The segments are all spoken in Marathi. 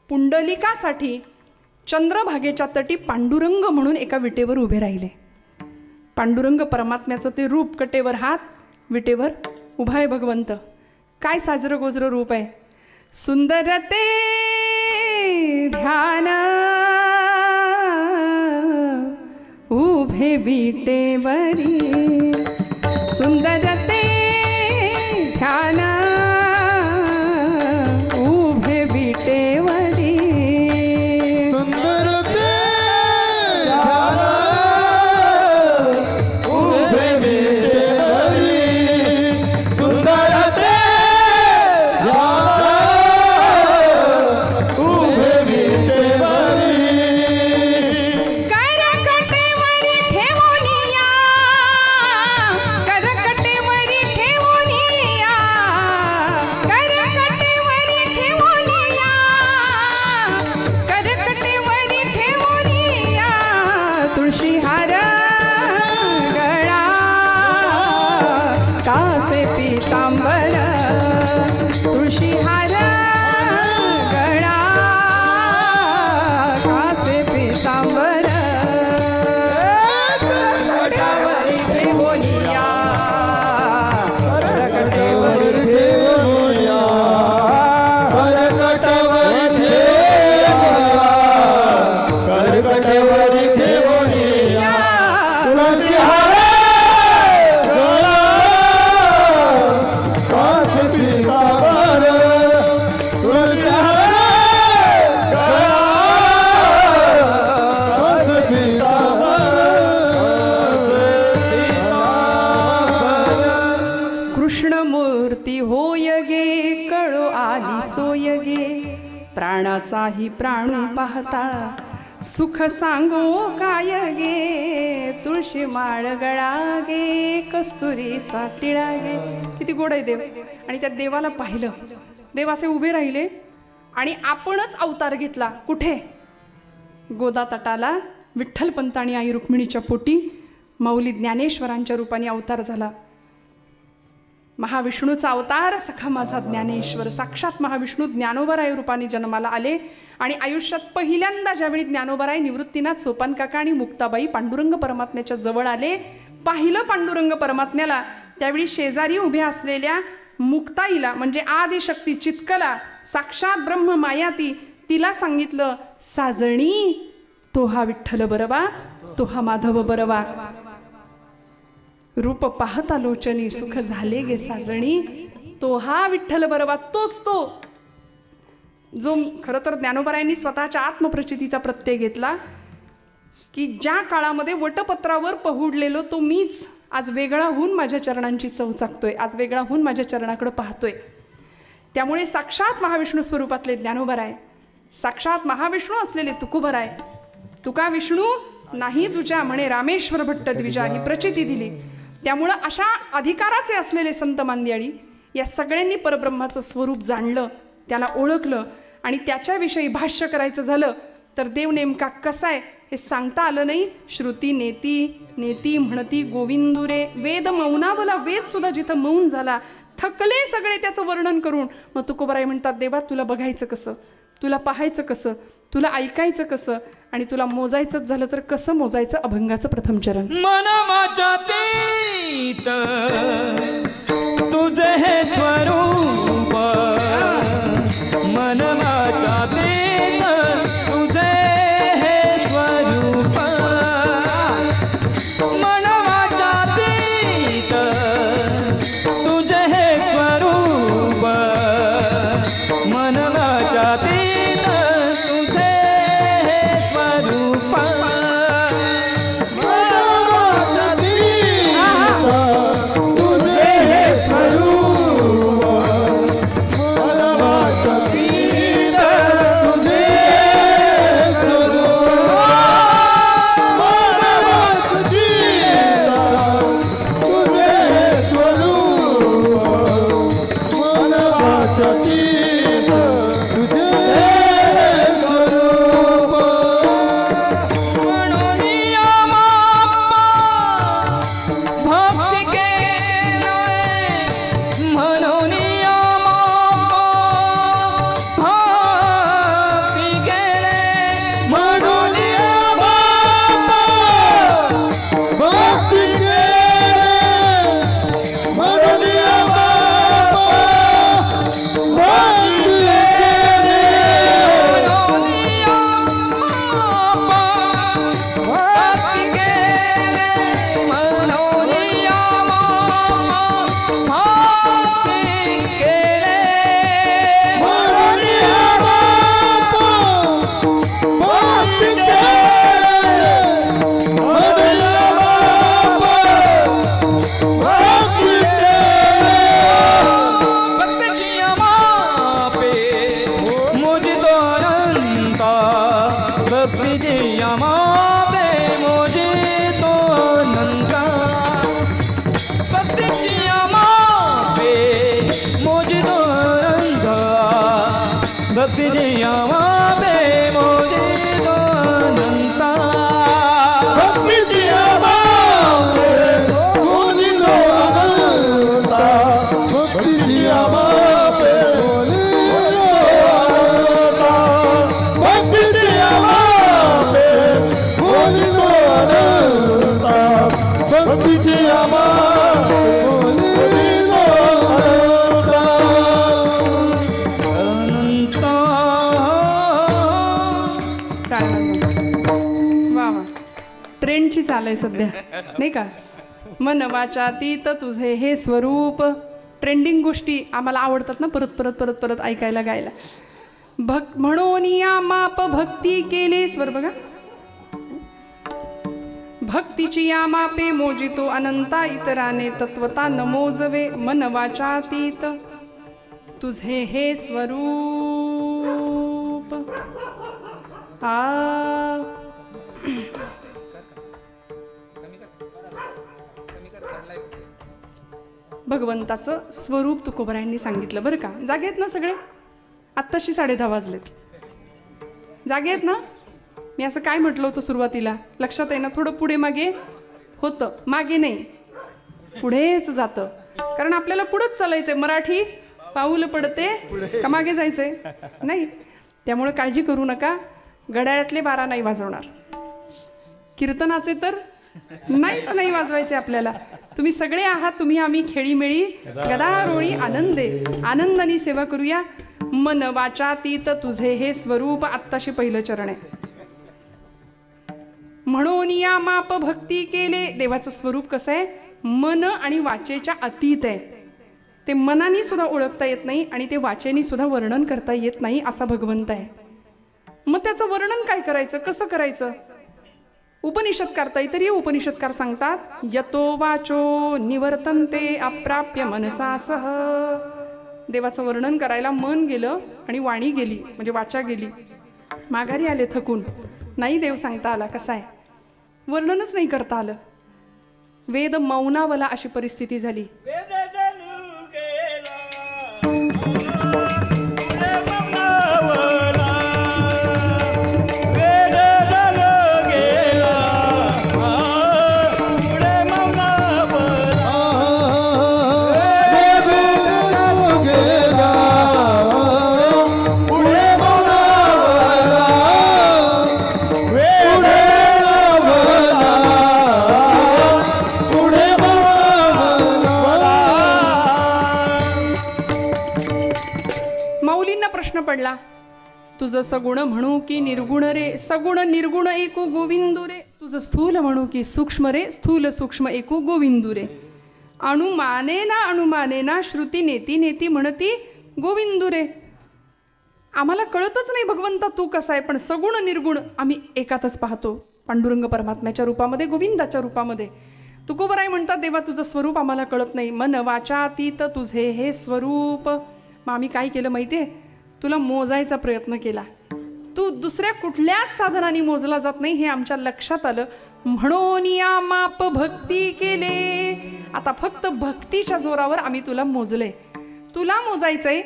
पुंडलिकासाठी चंद्रभागेच्या तटी पांडुरंग म्हणून एका विटेवर उभे राहिले. पांडुरंग परमात्म्याचं ते रूप, कटेवर हात, विटेवर उभा आहे भगवंत. काय साजरं गोजरं रूप आहे. सुंदर ते ध्यान उभे विटेवरी, सुंदर ते ध्यान उभे विटेवरी, सुंदर ते ध्यान उभे विटेवरी, सुंदर ते ध्यान उभे विटेवरी. करकटेवरी ठेवूनिया, करकटेवरी ठेवूनिया, करकटेवरी ठेवूनिया, करकटेवरी ठेवूनिया, तुळशी हार गळा कासे पीतांबर, तुळशी हार गळा कासे पीतांबर, करकटेवरी ठेवूनिया, करकटेवरी ठेवूया, करकटवरी ठेवूया, करकटवरी ठेवूया, तुळशी हार गळा कासे पीतांबर, तुळशी हार गळा कासे पीतांबर. कृष्णमूर्ती होय गे, कळो आली सोय गे, प्राणाचाही प्राणू पाहता सुख सांगो काय गे, तुळशी माळ गळा गे, कस्तुरीचा टिळा गे. किती गोड आहे देव. आणि त्या देवाला पाहिलं, देव असे उभे राहिले आणि आपणच अवतार घेतला. कुठे? गोदा तटाला विठ्ठलपंत आणि आई रुक्मिणीच्या पोटी माऊली ज्ञानेश्वरांच्या रूपाने अवतार झाला. महाविष्णूचा अवतार सखा माझा ज्ञानेश्वर, साक्षात महाविष्णू ज्ञानोबराय रूपाने जन्माला आले. आणि आयुष्यात पहिल्यांदा ज्यावेळी ज्ञानोबराय, निवृत्तीनाथ, सोपान काका आणि मुक्ताबाई पांडुरंग परमात्म्याच्या जवळ आले, पाहिलं पांडुरंग परमात्म्याला, त्यावेळी शेजारी उभ्या असलेल्या मुक्ताईला म्हणजे आदिशक्ती चित्कला, साक्षात ब्रह्म मायाती, तिला सांगितलं, साजणी तो हा विठ्ठल बरवा, तो हा माधव बरवा. रूप पाहता लोचनी सुख झाले गे साजणी, तो हा विठ्ठल बरवा, तोच तो जो खरं तर ज्ञानोबरायांनी स्वतःच्या आत्मप्रचितीचा प्रत्यय घेतला की ज्या काळामध्ये वटपत्रावर पहुडलेलो तो मीच आज वेगळा होऊन माझ्या चरणांची चव चाकतोय, आज वेगळा होऊन माझ्या चरणाकडे पाहतोय. त्यामुळे साक्षात महाविष्णू स्वरूपातले ज्ञानोबराय, साक्षात महाविष्णू असलेले तुकोबराय, तुका विष्णू नाही तुझ्या म्हणे रामेश्वर भट्ट द्विजा, ही प्रचिती दिली. त्यामुळं अशा अधिकाराचे असलेले संत मांदियाळी या सगळ्यांनी परब्रह्माचं स्वरूप जाणलं, त्याला ओळखलं. आणि त्याच्याविषयी भाष्य करायचं झालं तर देव नेमका कसा आहे हे सांगता आलं नाही. श्रुती नेती नेती म्हणती गोविंदुरे, वेद मौनावला, वेद सुद्धा जिथं मौन झाला, थकले सगळे त्याचं वर्णन करून. मग तुकोबराय म्हणतात, देवा तुला बघायचं कसं, तुला पाहायचं कसं, तुला ऐकायचं कसं, आणि तुला मोजायचंच झालं तर कसं मोजायचं. अभंगाचं प्रथम चरण. मन माझ्यातीत तुझे हे स्वरूप, मन माझ्यातीत तुझे हे स्वरूप, मन माझ्यातीत तुझे हे स्वरूप, मन माझ्यातीत तुझे हे स्वरूप, तुझे भक्तीची आमापे मोजितो अनंता भक्तीची आमापे मोजितो अनंता भक्तीची आमापे मोजितो अनंता भक्तीची आमापे मोजितो अनंता भक्तीची आमापे भक्तीची आमापे मोजितो अनंता वा वा, ट्रेंडची चाल आहे सध्या नाही का. मन वाचातीत तुझे हे स्वरूप. ट्रेंडिंग गोष्टी आम्हाला आवडतात ना, परत परत परत परत ऐकायला गायला. म्हणून या माप भक्ती केले. स्वर बघा. भक्तीची या मापे मोजितो अनंता इतराने तत्वता न मोजवे. मन वाचातीत तुझे हे स्वरूप. भगवंताचं स्वरूप तुकोबरायांनी सांगितलं बरं का. जागे आहेत ना सगळे. आत्ताशी 10:30 वाजलेत. जागे आहेत ना. मी असं काय म्हटलं होतं सुरुवातीला, लक्षात आहे ना. थोडं पुढे मागे होतं, मागे नाही, पुढेच जातं. कारण आपल्याला पुढंच चालायचंय. मराठी पाऊल पडते का मागे जायचंय नाही. त्यामुळे काळजी करू नका. घड्याळातले 12 नाही वाजवणार. कीर्तनाचे तर नाहीच नाही वाजवायचे आपल्याला. तुम्ही सगळे आहात. तुम्ही आम्ही खेळीमेळी गदारोळी आनंदाने सेवा करूया. मन वाचातीत तुझे हे स्वरूप. आत्ताशी पहिलं चरण आहे. म्हणून या माप भक्ती केले. देवाचं स्वरूप कसं आहे, मन आणि वाचेच्या अतीत आहे. ते मनाने सुद्धा ओळखता येत नाही आणि ते वाचेने सुद्धा वर्णन करता येत नाही असा भगवंत आहे. मग त्याचं वर्णन काय करायचं, कसं करायचं. उपनिषदकार तैतरीय उपनिषदकार सांगतात, यतो वाचो निवर्तन्ते अप्राप्य मनसा सह. देवाचं वर्णन करायला मन गेलं आणि वाणी गेली, म्हणजे वाचा गेली. माघारी आले थकून. नाही देव सांगता आला. कसा आहे, वर्णनच नाही करता आलं. वेद मौनावला अशी परिस्थिती झाली. पडला. तुझं सगुण म्हणू की निर्गुण रे, सगुण निर्गुण एकू गोविंदू रे. तुझं स्थूल म्हणू की सूक्ष्म रे, स्थूल सूक्ष्म एकू गोविंदू रे. अणुमाने ना श्रुती नेती नेती म्हणती गोविंदू रे. आम्हाला कळतच नाही भगवंता तू कसा आहे, पण सगुण निर्गुण आम्ही एकातच पाहतो. पांडुरंग परमात्म्याच्या रूपामध्ये, गोविंदाच्या रूपामध्ये. तुकोबराय म्हणतात, देवा तुझं स्वरूप आम्हाला कळत नाही. मन वाचातीत तुझे हे स्वरूप. मग आम्ही काय केलं माहितीये, तुला मोजायचा प्रयत्न केला. तू दुसऱ्या कुठल्याच साधनाने मोजला जात नाही हे आमच्या लक्षात आलं. म्हणून या माप भक्ती केले. आता फक्त भक्तीच्या जोरावर आम्ही तुला मोजले. तुला मोजायचंय,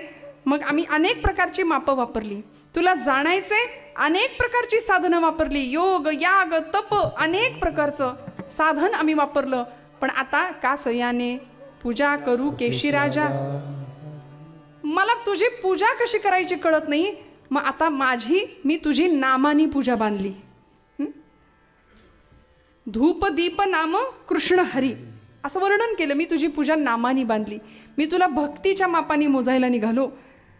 मग आम्ही अनेक प्रकारची मापं वापरली. तुला जाणायचंय, अनेक प्रकारची साधनं वापरली. योग, याग, तप, अनेक प्रकारचं साधन आम्ही वापरलं. पण आता का सयाने पूजा करू केशीराजा. मला तुझी पूजा कशी करायची कळत नाही. मग आता मी तुझी नामानी पूजा बांधली. धूप दीप नाम कृष्ण हरी असं वर्णन केलं. मी तुझी पूजा नामानी बांधली. मी तुला भक्तीच्या मापाने मोजायला निघालो.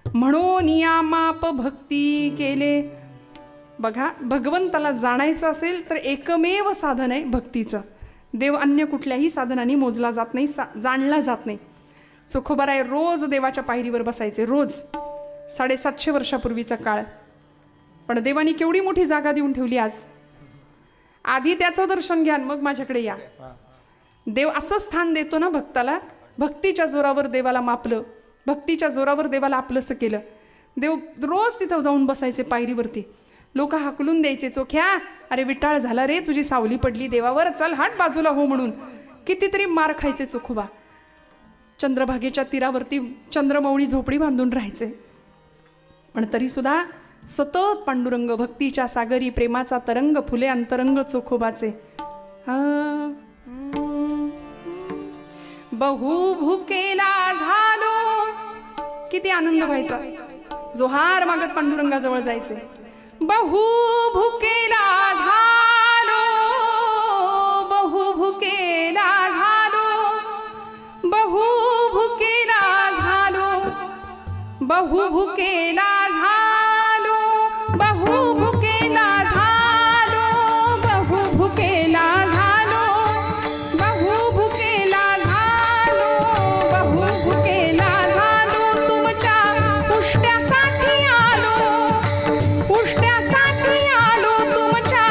म्हणून या माप भक्ती केले. बघा, भगवंताला जाणायचं असेल तर एकमेव साधन आहे भक्तीचं. देव अन्य कुठल्याही साधनाने मोजला जात नाही, जाणला जात नाही. चोखोबाराय रोज देवाच्या पायरीवर बसायचे, रोज. 750 वर्षापूर्वीचा काळ. पण देवानी केवढी मोठी जागा देऊन ठेवली आज. आधी त्याचं दर्शन घ्या, मग माझ्याकडे या. देव असं स्थान देतो ना भक्ताला. भक्तीच्या जोरावर देवाला मापलं, भक्तीच्या जोरावर देवाला आपलंसं केलं. देव रोज तिथं जाऊन बसायचे पायरीवरती. लोक हाकलून द्यायचे, चोख्या अरे विटाळ झाला रे, तुझी सावली पडली देवावर, चल हट बाजूला हो म्हणून. कितीतरी मार खायचे चोखोबा. चंद्रभागेच्या तीरावरती चंद्रमौळी झोपडी बांधून राहायचे, पण तरी सुद्धा सतत पांडुरंग भक्तीच्या सागरी प्रेमाचा तरंग फुले अंतरंग चोखोबाचे. बहु भुकेला झालो, किती आनंद व्हायचा. जोहार मागत पांडुरंगाजवळ जायचे. बहु भुकेला झालो, बहु भुकेला झालो, बहु भुकेला झालो, बहु भुकेला झालो, बहु भुकेला झालो, बहु भुकेला झालो, बहु भुकेला झालो, बहु भुकेला झालो. तुमच्या पुष्ट्यासाठी आलो, पुष्ट्यासाठी आलो, तुमच्या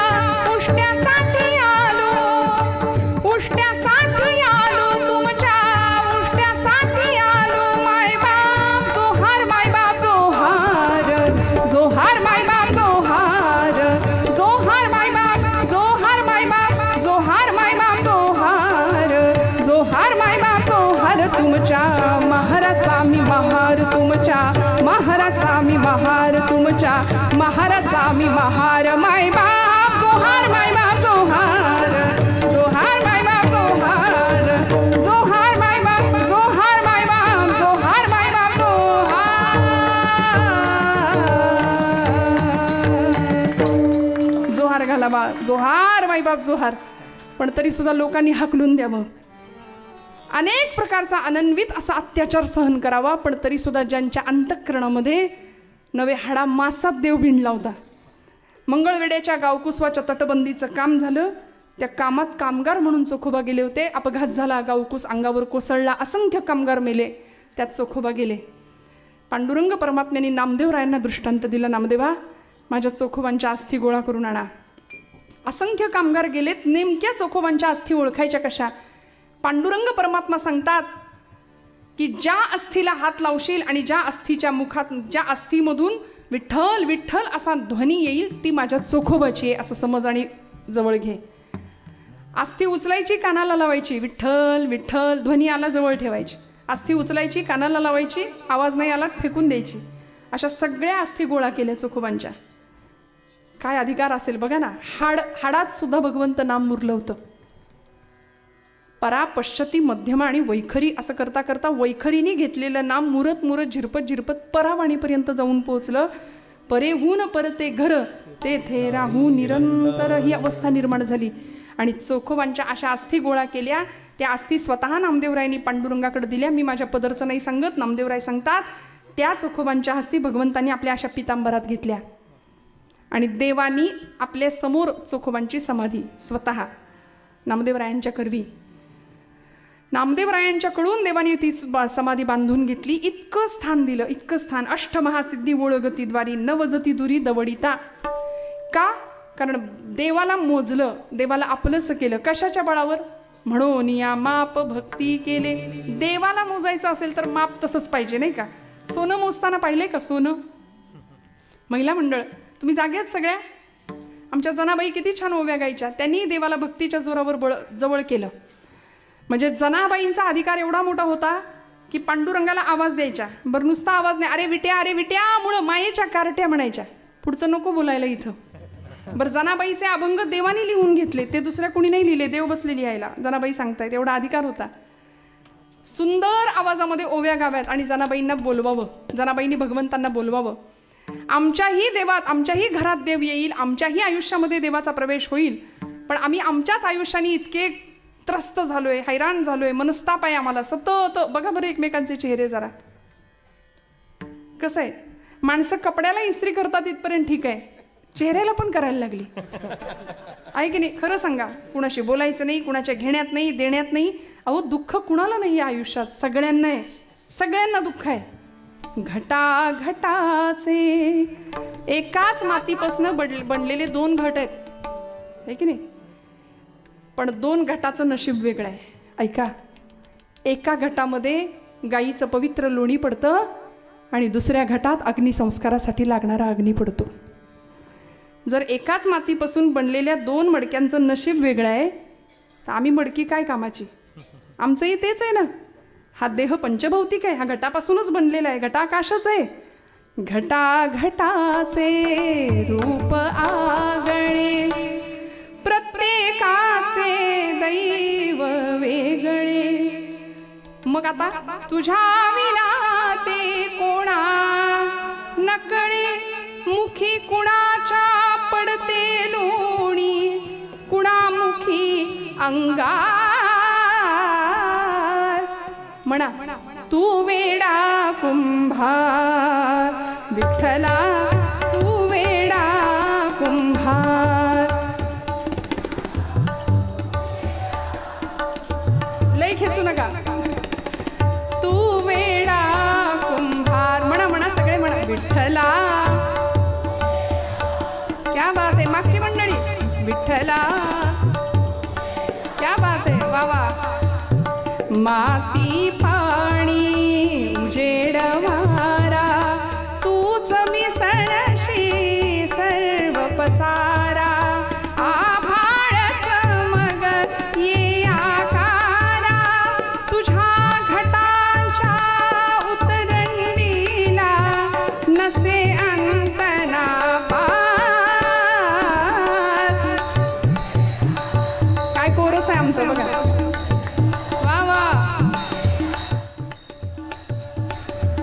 पुष्ट्यासाठी आलो, पुष्ट्यासाठी आलो, तुमच्या पुष्ट्यासाठी आलो. मायबाप जोहार, मायबाप जोहार, जोहार मायबाप जोहार, जोहार मायबाप, जोहार मायबाप, जोहार मायबाप जोहार, जोहार मायबाप जोहार. तुमच्या महाराचा मी महार, तुमच्या महाराचा मी महार, तुमच्या महाराचा मी महार. मायबाप जोहार, मायबाप जोहार, जोहार मायबाप जोहार, जोहार मायबाप, जोहार मायबाप, जोहार मायबाप जोहार. जोहार घाला बा, जोहार मायबाप जोहार. पण तरी सुद्धा लोकांनी हाकलून द्यावं, अनेक प्रकारचा अनन्वित असा अत्याचार सहन करावा, पण तरी सुद्धा ज्यांच्या अंतःकरणामध्ये नवे हाडा मासात देव भिंडला होता. मंगळवेड्याच्या गावकुसवाच्या तटबंदीचं काम झालं, त्या कामात कामगार म्हणून चोखोबा गेले होते. अपघात झाला, गावकुस अंगावर कोसळला, असंख्य कामगार मेले, त्यात चोखोबा गेले. पांडुरंग परमात्म्यांनी नामदेवरायांना दृष्टांत दिला, नामदेवा माझ्या चोखोबांच्या अस्थी गोळा करून आणा. असंख्य कामगार गेलेत, नेमक्या चोखोबांच्या अस्थी ओळखायच्या कशा? पांडुरंग परमात्मा सांगतात की ज्या अस्थीला हात लावशील आणि ज्या अस्थीच्या मुखात, ज्या अस्थीमधून विठ्ठल विठ्ठल असा ध्वनी येईल, ती माझ्या चोखोबाची आहे असं समज आणि जवळ घे. अस्थी उचलायची, कानाला लावायची, विठ्ठल विठ्ठल, ध्वनी आला जवळ ठेवायची. अस्थी उचलायची, कानाला लावायची, आवाज नाही आला फेकून द्यायची. अशा सगळ्या अस्थी गोळा केल्या चोखोबांच्या. काय अधिकार असेल बघा ना. हाडात सुद्धा भगवंत नाम मुरलं होतं. परा, पश्चती, मध्यमा आणि वैखरी असं करता करता वैखरीने घेतलेलं नाम मुरत मुरत झिरपत झिरपत परावाणीपर्यंत जाऊन पोहोचलं. परेहून परते घर, तेथे राहू निरंतर, ही अवस्था निर्माण झाली. आणि चोखोबांच्या अशा अस्थी गोळा केल्या. त्या अस्थी स्वतः नामदेवरायांनी पांडुरंगाकडे दिल्या. मी माझ्या पदरचं नाही सांगत, नामदेवराय सांगतात. त्या चोखोबांच्या अस्थी भगवंतांनी आपल्या अशा पितांबरात घेतल्या आणि देवानी आपल्या समोर चोखोबांची समाधी स्वतः नामदेवरायांच्या करवी, नामदेवरायांच्याकडून देवाने ती समाधी बांधून घेतली. इतकं स्थान दिलं, इतकं स्थान. अष्टमहासिद्धी ओळगतीद्वारी नवजती दुरी दवडिता. का? कारण देवाला मोजलं, देवाला आपलंसं केलं. कशाच्या बळावर? म्हणून या माप भक्ती केले. देवाला मोजायचं असेल तर माप तसंच पाहिजे नाही का? सोनं मोजताना पाहिलंय का? सोनं. महिला मंडळ तुम्ही जाग्यात सगळ्या. आमच्या जनाबाई किती छान ओव्या गायच्या. त्यांनी देवाला भक्तीच्या जोरावर जवळ केलं. म्हणजे जनाबाईंचा अधिकार एवढा मोठा होता की पांडुरंगाला आवाज द्यायच्या. बरं नुसता आवाज नाही, अरे विट्या, अरे विट्या मुळं मायेच्या कार्ट्या म्हणायच्या. पुढचं नको बोलायला इथं. बरं जनाबाईचे अभंग देवाने लिहून घेतले, ते दुसऱ्या कुणी नाही लिहिले, देव बसले लिहायला. जनाबाई सांगतायत एवढा अधिकार होता. सुंदर आवाजामध्ये ओव्या गाव्यात आणि जनाबाईंना बोलवावं, जनाबाईंनी भगवंतांना बोलवावं. आमच्याही देवात, आमच्याही घरात देव येईल, आमच्याही आयुष्यामध्ये देवाचा प्रवेश होईल. पण आम्ही आमच्याच आयुष्याने इतके त्रस्त झालोय, हैराण झालोय, मनस्ताप आहे आम्हाला सतत. बघा बरं एकमेकांचे चेहरे जरा. कसं आहे, माणसं कपड्याला इस्त्री करतात इथपर्यंत ठीक आहे, चेहऱ्याला पण करायला लागली आहे की नाही? खरं सांगा. कुणाशी बोलायचं नाही, कुणाच्या घेण्यात नाही, देण्यात नाही. अहो दुःख कुणाला नाही आयुष्यात, सगळ्यांना आहे, सगळ्यांना दुःख आहे. घटा घटाचे एकाच मातीपासून बनलेले दोन घट आहेत, आहे की नाही? पण दोन घटाचं नशीब वेगळं आहे. ऐका, एका घटामध्ये गाईचं पवित्र लोणी पडतं आणि दुसऱ्या घटात अग्निसंस्कारासाठी लागणारा अग्नी पडतो. जर एकाच मातीपासून बनलेल्या 2 मडक्यांचं नशीब वेगळं आहे तर आम्ही मडकी काय कामाची? आमचंही तेच आहे ना. हा देह पंचभौतिक आहे, हा घटापासूनच बनलेला आहे, घटाकाशच आहे. घटा घटाचे रूप आगळे, प्रत्येकाचे दैव वेगळे. मग आता तुझ्या विना ते कोणा नकळे, मुखी कुणाच्या पडते लोणी, कुणामुखी अंगार. म्हणा तू वेडा कुंभार विठ्ठला, तू वेडा कुंभार. लय खेचू नका. तू वेडा कुंभार. म्हणा म्हणा सगळे म्हणा विठ्ठला. क्या बात आहे मागची मंडळी. विठ्ठला क्या बात आहे. वा वा. माती पाणी उजेड वारा, तूच मिसळशी सर्व पसारा. आभाळच मग ये आकारा, तुझ्या घटांच्या उतरंडीला नसे अंतना पार. काय कोरस आहे आमचं बघा.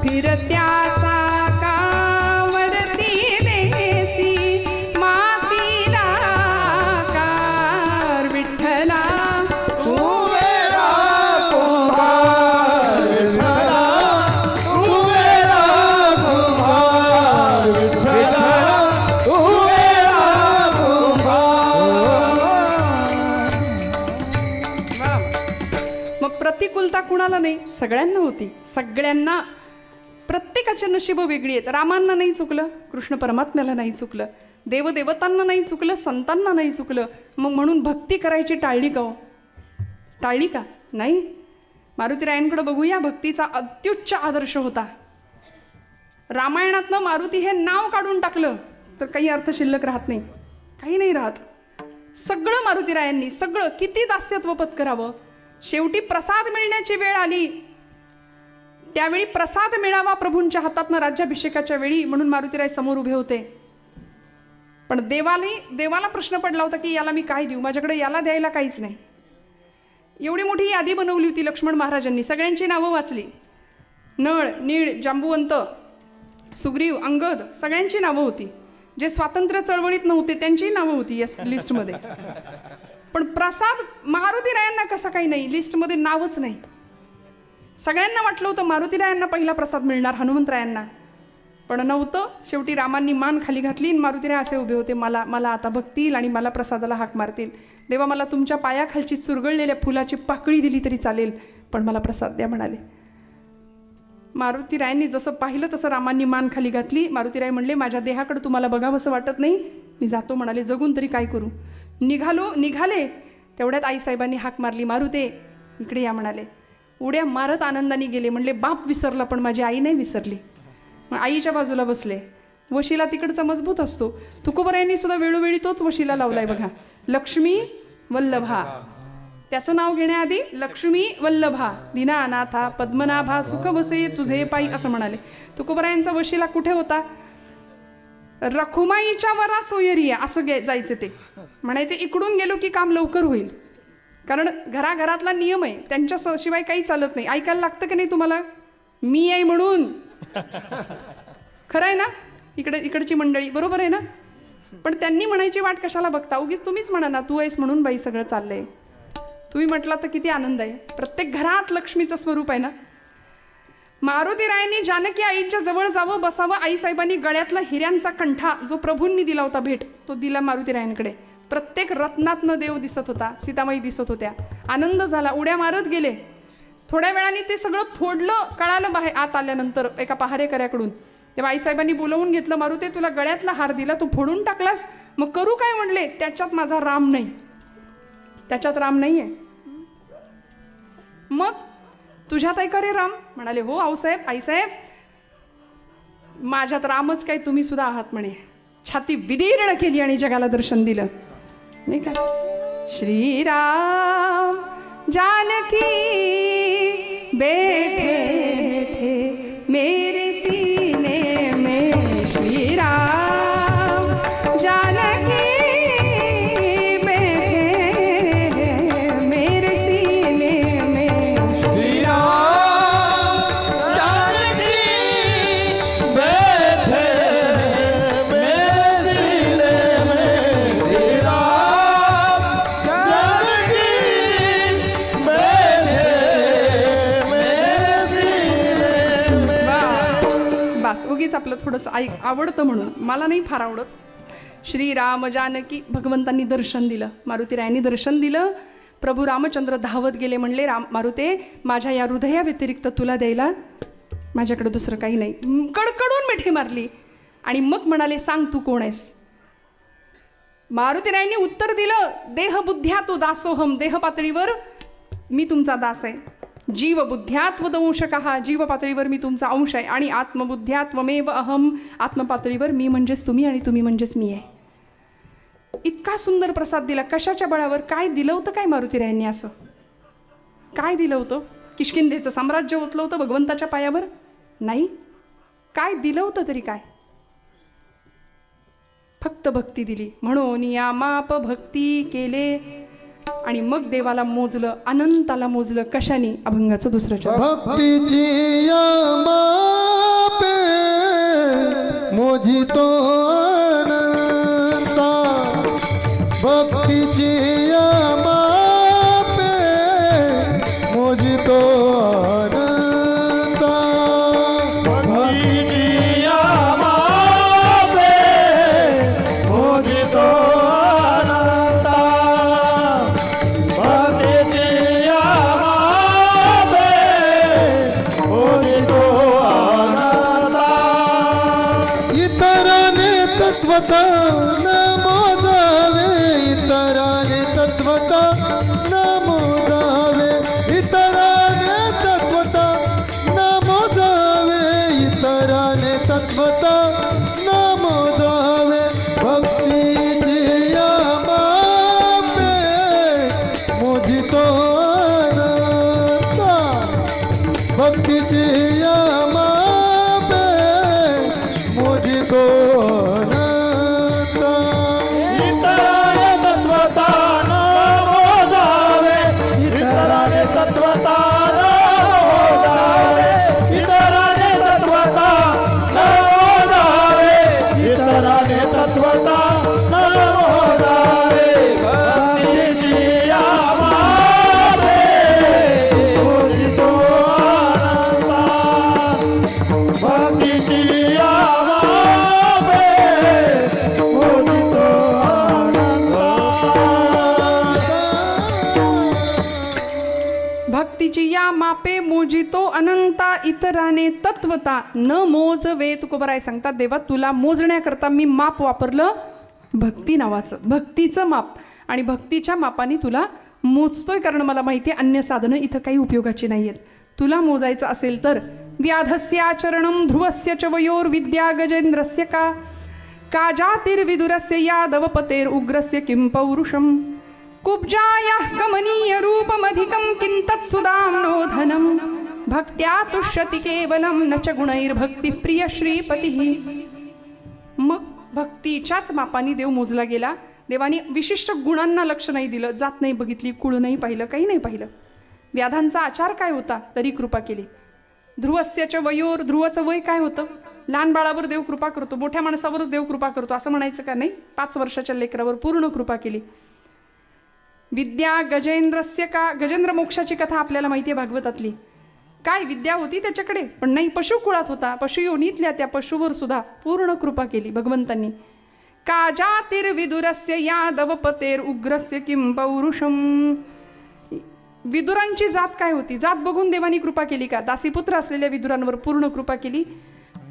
फिरत्याचा कावरती देसी, मातीला कार विठ्ठला. तू वेडा कुंभार विठ्ठला, तू वेडा कुंभार विठ्ठला, तू वेडा कुंभार. मग प्रतिकूलता कुणाला नाही? सगळ्यांना होती. सगळ्यांना प्रत्येकाची नशीब वेगळी आहेत. रामांना नाही चुकलं, कृष्ण परमात्म्याला नाही चुकलं, देवदेवतांना नाही चुकलं, संतांना नाही चुकलं. मग म्हणून भक्ती करायची टाळली का हो? टाळली का? नाही. मारुतीरायांकडे बघूया. भक्तीचा अत्युच्च आदर्श होता. रामायणातनं मारुती हे नाव काढून टाकलं तर काही अर्थ शिल्लक राहत नाही, काही नाही राहत. सगळं मारुतीरायांनी, सगळं. किती दास्यत्व पत्करावं. शेवटी प्रसाद मिळण्याची वेळ आली. त्यावेळी प्रसाद मिळावा प्रभूंच्या हातातनं राज्याभिषेकाच्या वेळी, म्हणून मारुतीराय समोर उभे होते. पण देवाला प्रश्न पडला होता की याला मी काय देऊ, माझ्याकडे याला द्यायला काहीच नाही. एवढी मोठी यादी बनवली होती लक्ष्मण महाराजांनी. सगळ्यांची नावं वाचली. नळ, नीळ, जांबुवंत, सुग्रीव, अंगद सगळ्यांची नावं होती. जे स्वातंत्र्य चळवळीत नव्हते त्यांची नावं होती या लिस्टमध्ये. पण प्रसाद मारुतीरायांना कसं काही नाही, लिस्टमध्ये नावच नाही. सगळ्यांना वाटलं होतं मारुतीरायांना पहिला प्रसाद मिळणार, हनुमंतरायांना, पण नव्हतं. शेवटी रामांनी मान खाली घातली आणि मारुतीराय असे उभे होते. मला आता बघतील आणि मला प्रसादाला हाक मारतील. देवा मला तुमच्या पायाखालची चुरगळलेल्या फुलाची पाकळी दिली तरी चालेल, पण मला प्रसाद द्या म्हणाले. मारुतीरायांनी जसं पाहिलं तसं रामांनी मान खाली घातली. मारुतीराय म्हणले माझ्या देहाकडे तुम्हाला बघावंसं वाटत नाही, मी जातो म्हणाले. जगून तरी काय करू. निघाले. तेवढ्यात आईसाहेबांनी हाक मारली, मारुते इकडे या म्हणाले. उड्या मारत आनंदाने गेले. म्हणले बाप विसरला पण माझी आई नाही विसरली. मग आईच्या बाजूला बसले. वशिला तिकडचा मजबूत असतो. तुकोबरायांनी सुद्धा वेळोवेळी तोच वशिला लावलाय बघा. लक्ष्मी वल्लभा. त्याचं नाव घेण्याआधी लक्ष्मी वल्लभा, दीनानाथा पद्मनाभा, सुख वसे तुझे पायी असं म्हणाले. तुकोबरायांचा वशिला कुठे होता? रखुमाईच्या वरा सोयरिया असं जायचे. ते म्हणायचे इकडून गेलो की काम लवकर होईल, कारण घराघरातला नियम आहे, त्यांच्या शिवाय काही चालत नाही. ऐकायला लागतं की नाही तुम्हाला? मी आहे म्हणून. खरं आहे ना? इकडची मंडळी बरोबर आहे ना? पण त्यांनी म्हणायची वाट कशाला बघता? उगीच तुम्हीच म्हणा ना तू आहेस म्हणून बाई सगळं चाललंय. तुम्ही म्हटला तर किती आनंद आहे. प्रत्येक घरात लक्ष्मीचं स्वरूप आहे ना. मारुतीरायांनी जानकी आईच्या जवळ जावं, बसावं. आईसाहेबांनी गळ्यातला हिऱ्यांचा कंठा जो प्रभूंनी दिला होता भेट, तो दिला मारुतीरायांकडे. प्रत्येक रत्नातनं देव दिसत होता, सीतामाई दिसत होत्या. आनंद झाला. उड्या मारत गेले. थोड्या वेळाने ते सगळं फोडलं, कळालं बाहेर आत आल्यानंतर एका पहारेकऱ्याकडून. तेव्हा आईसाहेबांनी बोलवून घेतलं. मारुते तुला गळ्यातला हार दिला, तू फोडून टाकलास, मग करू काय म्हणले. त्याच्यात माझा राम नाही, त्याच्यात राम नाही आहे. मग तुझ्यात आहे का रे राम? म्हणाले हो आऊसाहेब, आईसाहेब माझ्यात रामच काय, तुम्ही सुद्धा आहात म्हणे. छाती विदीर्ण केली आणि जगाला दर्शन दिलं, नाही का? श्रीराम जानकी बैठे थे मेरे सीने में, श्रीराम जानकी बैठे मेरे सीने में, जानकी बैठे मेरे सीने में, श्री राम जानकी बैठे मेरे सीने में. बस उगीच आपलं थोडंसं आवडतं म्हणून, मला नाही फार आवडत. श्रीराम जानकी, भगवंतांनी दर्शन दिलं, मारुतीरायांनी दर्शन दिलं. प्रभू रामचंद्र धावत गेले, म्हणले मारुते, माझ्या या हृदया व्यतिरिक्त तुला द्यायला माझ्याकडे दुसरं काही नाही. कडकडून मिठी मारली आणि मग म्हणाले, सांग तू कोण आहेस? मारुतीरायांनी उत्तर दिलं, देहबुद्ध्या तो दासोहम, देह पातळीवर मी तुमचा दास आहे. जीव बुद्ध्यात्वदंशकः, जीव पातळीवर मी तुमचा अंश आहे. आणि आत्मबुद्ध्यात्वमेव अहम, आत्मपातळीवर मी म्हणजेच तुम्ही आणि तुम्ही म्हणजेच मी आहे. इतका सुंदर प्रसाद दिला. कशाच्या बळावर? काय दिलं होतं काय मारुतीरायांनी? असं काय दिलं होतं? किष्किंधेचं साम्राज्य ओतलं होतं भगवंताच्या पायावर? नाही. काय दिलं होतं तरी? काय? फक्त भक्ती दिली. म्हणून या माप भक्ती केले आणि मग देवाला मोजलं, अनंताला मोजलं. कशाने? अभंगाचं दुसरं चरण. भक्तीची या मापे मोजितो अनंता, भक्तीची या मापे मोजितो अनंता, भक्तीची या मापे मोजितो अनंता, भक्तीची या मापे मोजितो अनंता. इतराने तत्वता न मोजावे, इतराने तत्वता न मोजावे, इतराने तत्वता न मोजावे, इतराने तत्वता न मोजावे. भक्तीची या मापे मोजितो अनंता, भक्तीची या मापे मोजितो अनंता. इतराने तत्वता न मोजावे, इतराने तत्वता न मोजावे, इतराने तत्वता न मोजावे, इतराने तत्वता न मोजावे. भक्तीची या मापे मोजितो अनंता, भक्तीची या मापे मोजितो भक्तीची या मापे मोजितो अनंता, इतराने तत्वता न मोजवे. तुकोबराय सांगतात, देवा तुला मोजण्याकरता मी माप वापरलं, भक्ती नावाचं, भक्तीचं माप. आणि भक्तीच्या मापाने तुला मोजतोय, कारण मला माहिती आहे अन्य साधनं इथं काही उपयोगाची नाही आहेत. तुला मोजायचं असेल तर व्याधस्याचरणं ध्रुवस्य च वयोर विद्या गजेंद्रस्य का जातिर्विदुरस्य यादवपतेर उग्रस्य किं पौरुषम, कुब्जायाः कमनीय रूपमधिकं किं तत्सुदाम्नो धनं, भक्त्या तुष्यति केवलं न च गुणैर्भक्ती प्रिय श्रीपतिः. मग भक्तीच्याच मापाने देव मोजला गेला. देवाने विशिष्ट गुणांना लक्ष नाही दिलं, जात नाही बघितली, कुळ नाही पाहिलं, काही नाही पाहिलं. व्याधांचा आचार काय होता तरी कृपा केली. ध्रुवस्यच्या वयोर, ध्रुवाचं वय काय होतं? लहान बाळावर देव कृपा करतो, मोठ्या माणसावरच देव कृपा करतो असं म्हणायचं का? नाही. 5 वर्षाच्या लेकरावर पूर्ण कृपा केली. विद्या गजेंद्रस्य का, गजेंद्र मोक्षाची कथा आपल्याला माहिती आहे भागवतातली. काय विद्या होती त्याच्याकडे, पण नाही, पशुकुळात होता, पशुयोनीतल्या त्या पशुवर सुद्धा पूर्ण कृपा केली भगवंतांनी. का जातिर्विदुरस्य यादवपतेर उग्रस्य किं पौरुषम. विदुरांची जात काय होती? जात बघून देवानी कृपा केली का? दासीपुत्र असलेल्या विदुरांवर पूर्ण कृपा केली.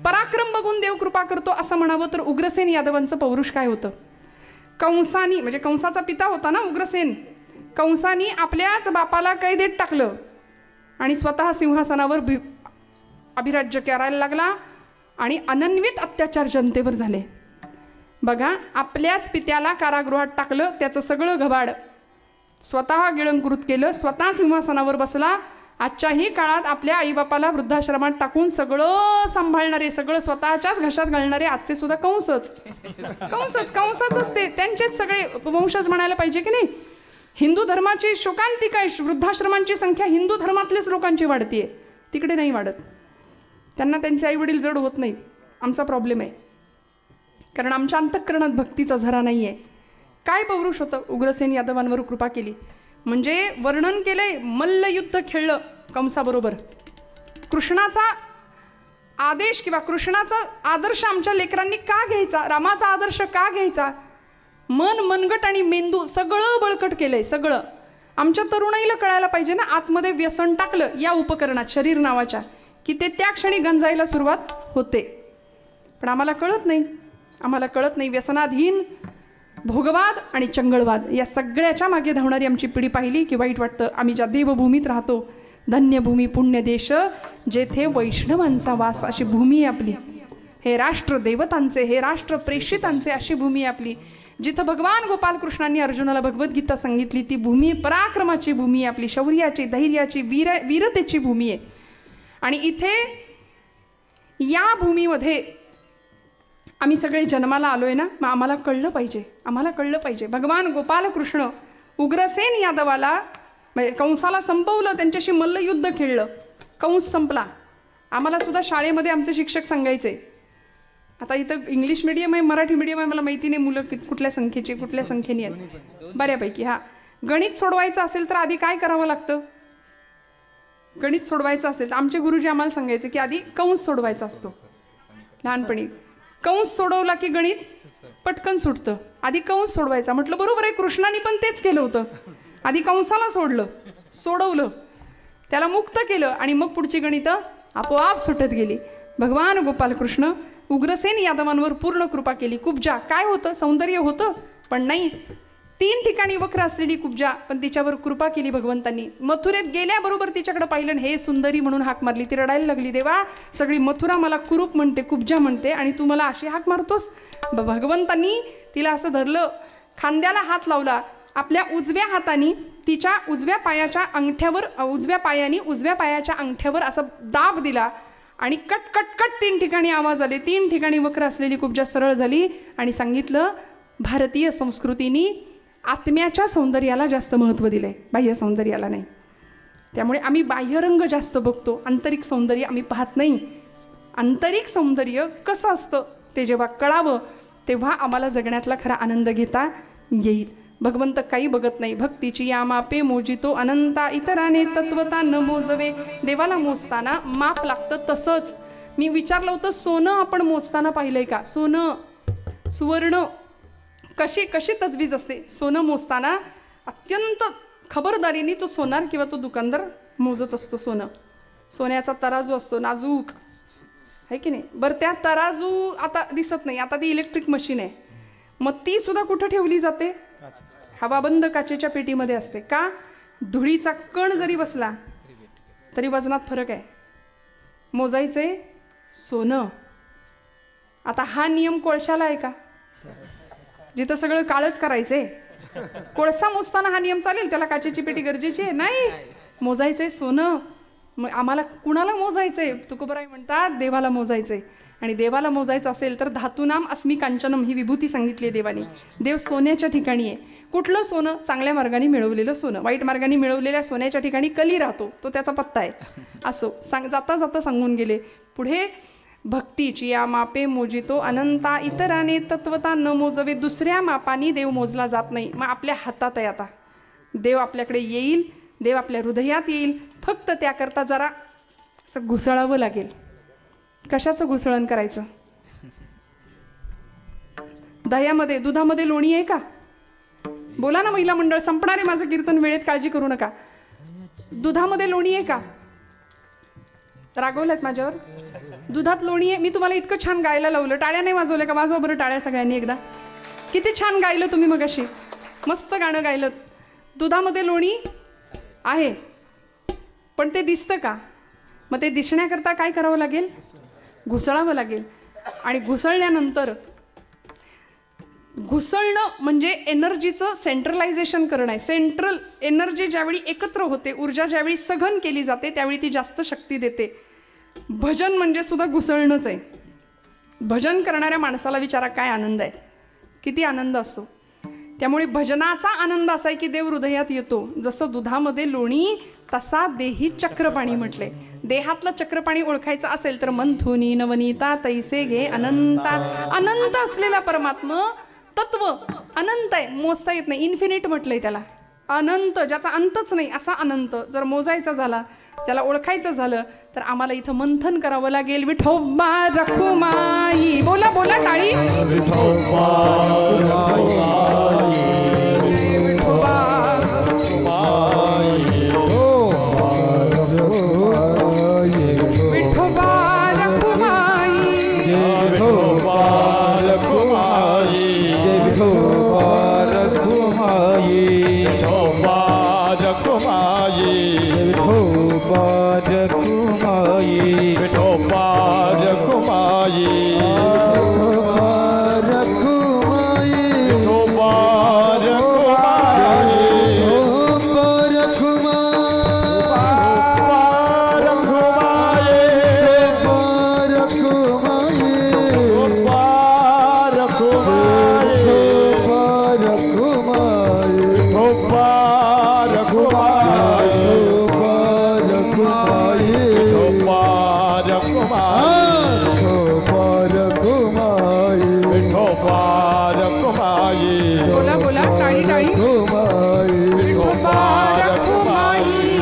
पराक्रम बघून देव कृपा करतो असं म्हणावं तर उग्रसेन यादवांचं पौरुष काय होतं? कंसानी, म्हणजे कंसाचा पिता होता ना उग्रसेन, कंसानी आपल्याच बापाला कैदेत टाकलं आणि स्वतः सिंहासनावर अभिराज्य करायला लागला आणि अनन्वित अत्याचार जनतेवर झाले. बघा, आपल्याच पित्याला कारागृहात टाकलं, त्याचं सगळं घबाड स्वतः गिळंकृत केलं, स्वतः सिंहासनावर बसला. आजच्याही काळात आपल्या आईबापाला वृद्धाश्रमात टाकून सगळं सांभाळणारे, सगळं स्वतःच्याच घशात घालणारे आजचे सुद्धा कंसच असते. त्यांचेच सगळे वंशज म्हणायला पाहिजे की नाही. हिंदू धर्माची शोकांतिका आहे. वृद्धाश्रमांची संख्या हिंदू धर्मातलेच लोकांची वाढतीये, तिकडे नाही वाढत. त्यांना त्यांचे आई वडील जड होत नाहीत. आमचा प्रॉब्लेम आहे, कारण आमच्या अंतःकरणात भक्तीचा झरा नाही आहे. काय पौरुष होतं. उग्रसेन यादवांवर कृपा केली म्हणजे वर्णन केलंय, मल्लयुद्ध खेळलं कंसाबरोबर. कृष्णाचा आदेश किंवा कृष्णाचा आदर्श आमच्या लेकरांनी का घ्यायचा, रामाचा आदर्श का घ्यायचा. मन, मनगट आणि मेंदू सगळं बळकट केलंय. सगळं आमच्या तरुणाईला कळायला पाहिजे ना. आतमध्ये व्यसन टाकलं या उपकरणात, शरीर नावाच्या, की ते त्या क्षणी गंजायला सुरुवात होते. पण आम्हाला कळत नाही. व्यसनाधीन, भोगवाद आणि चंगळवाद या सगळ्याच्या मागे धावणारी आमची पिढी पाहिली की वाईट वाटतं. आम्ही ज्या देवभूमीत राहतो, धन्यभूमी पुण्य देश, जेथे वैष्णवांचा वास, अशी भूमी आहे आपली. हे राष्ट्र देवतांचे, हे राष्ट्र प्रेषितांचे अशी भूमी आहे आपली. जिथं भगवान गोपालकृष्णांनी अर्जुनाला भगवद्गीता सांगितली ती भूमी पराक्रमाची भूमी आहे आपली, शौर्याची, धैर्याची, वीरतेची भूमी आहे. आणि इथे या भूमीमध्ये आम्ही सगळे जन्माला आलोय ना, मग आम्हाला कळलं पाहिजे. भगवान गोपालकृष्ण उग्रसेन यादवाला म्हणजे कंसाला संपवलं, त्यांच्याशी मल्लयुद्ध खेळलं, कंस संपला. आम्हाला सुद्धा शाळेमध्ये आमचे शिक्षक सांगायचे, आता इथं इंग्लिश मिडियम आहे, मराठी मिडियम आहे, मला माहिती नाही मुलं कुठल्या संख्येने आहेत बऱ्यापैकी. गणित सोडवायचं असेल तर आधी काय करावं लागतं. गणित सोडवायचं असेल तर आमचे गुरुजी आम्हाला सांगायचे की आधी कंस सोडवायचा असतो. लहानपणी कंस सोडवला की गणित पटकन सुटतं. आधी कंस सोडवायचा. म्हटलं बरोबर आहे, कृष्णाने पण तेच केलं होतं. आधी कंसाला सोडवलं, त्याला मुक्त केलं आणि मग पुढची गणितं आपोआप सुटत गेली. भगवान गोपालकृष्ण उग्रसेन यादवांवर पूर्ण कृपा केली. कुब्जा काय होतं, सौंदर्य होतं, पण नाही. 3 ठिकाणी वक्र असलेली कुब्जा, पण तिच्यावर कृपा केली भगवंतांनी. मथुरेत गेल्याबरोबर तिच्याकडे पाहिलं, हे सुंदरी म्हणून हाक मारली. ती रडायला लागली, देवा सगळी मथुरा मला कुरूप म्हणते, कुब्जा म्हणते, आणि तू मला अशी हाक मारतोस. भगवंतांनी तिला असं धरलं, खांद्याला हात लावला. आपल्या उजव्या हाताने तिच्या उजव्या पायाच्या अंगठ्यावर असा दाब दिला आणि कट कट कट 3 ठिकाणी आवाज आले. 3 ठिकाणी वक्र असलेली कुब्जा सरळ झाली आणि सांगितलं, भारतीय संस्कृतीने आत्म्याच्या सौंदर्याला जास्त महत्त्व दिलंय, बाह्य सौंदर्याला नाही. त्यामुळे आम्ही बाह्यरंग जास्त बघतो, आंतरिक सौंदर्य आम्ही पाहत नाही. आंतरिक सौंदर्य कसं असतं ते जेव्हा कळावं तेव्हा आम्हाला जगण्यातला खरा आनंद घेता येईल. भगवंत काही बघत नाही. भक्तीची या मापे मोजितो अनंता, इतराने तत्वता न मोजवे. देवाला मोजताना माप लागतं. तसंच मी विचारलं होतं, सोनं आपण मोजताना पाहिलंय का. सोनं, सुवर्ण कशी तजवीज असते. सोनं मोजताना अत्यंत खबरदारीने तो सोनार किंवा तो दुकानदार मोजत असतो. सोन्याचा तराजू असतो, नाजूक आहे की नाही. बरं, त्या तराजू आता दिसत नाही, आता ती इलेक्ट्रिक मशीन आहे. मग ती सुद्धा कुठं ठेवली जाते, हवाबंद काचेच्या पेटीमध्ये असते. का, धुळीचा कण जरी बसला तरी वजनात फरक आहे. मोजायचे सोनं. आता हा नियम कोळशाला आहे का, जिथं सगळं काळच करायचंय. कोळसा मोजताना हा नियम चालेल, त्याला काचेची पेटी गरजेची आहे नाही. मोजायचंय सोनं. मग आम्हाला कुणाला मोजायचंय, तुकोबराय म्हणतात देवाला मोजायचंय. आणि देवाला मोजायचं असेल तर धातूनाम अस्मी कांचनम ही विभूती सांगितली आहे देवानी. देव सोन्याच्या ठिकाणी आहे. कुठलं सोनं, चांगल्या मार्गाने मिळवलेलं सोनं. वाईट मार्गाने मिळवलेल्या सोन्याच्या ठिकाणी कली राहतो, तो त्याचा पत्ता आहे. असो जाता जाता सांगून गेले. पुढे भक्तीची या मापे मोजितो अनंता, इतराने तत्वता न मोजवे. दुसऱ्या मापाने देव मोजला जात नाही. मग आपल्या हातात आहे. आता देव आपल्याकडे येईल, देव आपल्या हृदयात येईल. फक्त त्याकरता जरा असं घुसळावं लागेल. कशाचं घुसळण करायचं. दह्यामध्ये, दुधामध्ये लोणी आहे का, बोला ना महिला मंडळ. संपणार आहे माझं कीर्तन वेळेत, काळजी करू नका. दुधामध्ये लोणी आहे का, रागवल्यात माझ्यावर. दुधात लोणी आहे. मी तुम्हाला इतकं छान गायला लावलं, टाळ्या नाही वाजवल्या का. वाजवा बरं टाळ्या सगळ्यांनी एकदा. किती छान गायलं तुम्ही मगाशी, मस्त गाणं गायलं. दुधामध्ये लोणी आहे, पण ते दिसतं का. मग ते दिसण्याकरता काय करावं लागेल, घुसळावं लागेल. आणि घुसळल्यानंतर घुसळणं म्हणजे एनर्जीचं सेंट्रलायझेशन करणं आहे. सेंट्रल एनर्जी ज्यावेळी एकत्र होते, ऊर्जा ज्यावेळी सघन केली जाते, त्यावेळी ती जास्त शक्ती देते. भजन म्हणजे सुद्धा घुसळणंच आहे. भजन करणाऱ्या माणसाला विचारा काय आनंद आहे, किती आनंद असतो. त्यामुळे भजनाचा आनंद असा आहे की देव हृदयात येतो. जसं दुधामध्ये लोणी तसा देही चक्रपाणी म्हटले. देहातलं चक्रपाणी ओळखायचं असेल तर मंथुनी नवनीता तैसे घे अनंता. अनंत असलेला परमात्मा तत्व अनंत आहे, मोजता येत नाही. इन्फिनिट म्हटलंय त्याला. अनंत, ज्याचा अंतच नाही असा अनंत जर मोजायचा झाला, त्याला ओळखायचं झालं तर आम्हाला इथं मंथन करावं लागेल. विठोबा रखुमाई. बोला बोला टाळी. विठोबा बोला बोला टाळी टाळी. विठोबा रखुमाई.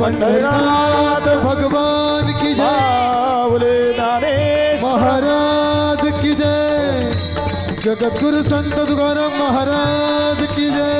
पंढरीनाथ भगवान की जय. महाराज की जय. जगद्गुरु संत तुकाराम महाराज की जय.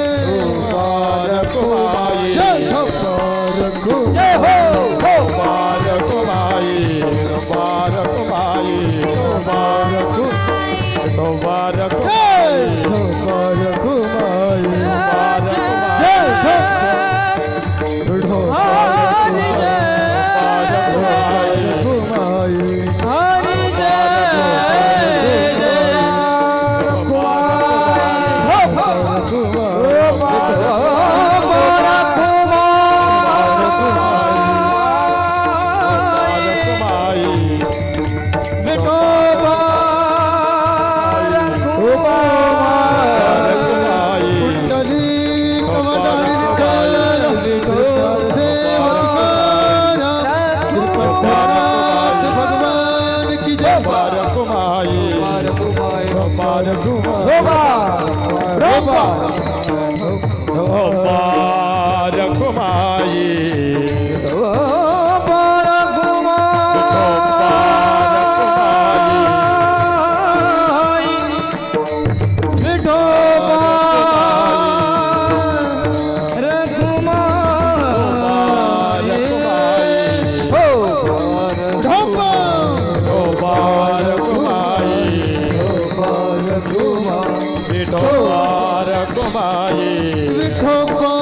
विठोबा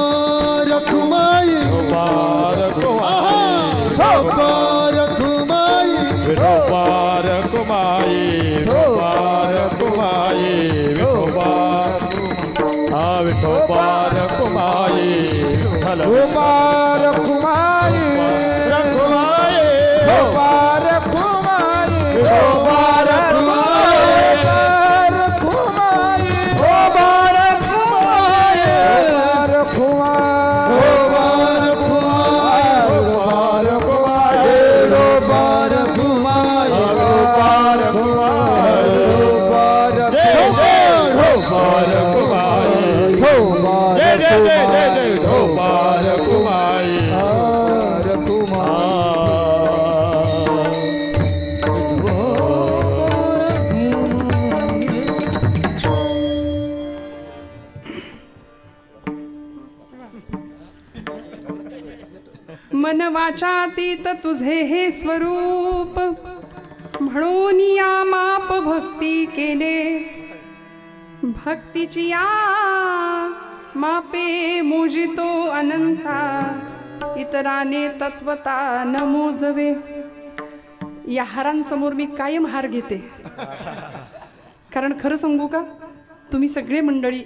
मन वाचातीत तुझे हे स्वरूप, म्हणून या माप भक्ती केले, भक्तीची या मापे मोजितो अनंता, इतराने तत्वता न मोजवे. या हारांसमोर मी कायम हार घेते, कारण खरं सांगू का, तुम्ही सगळे मंडळी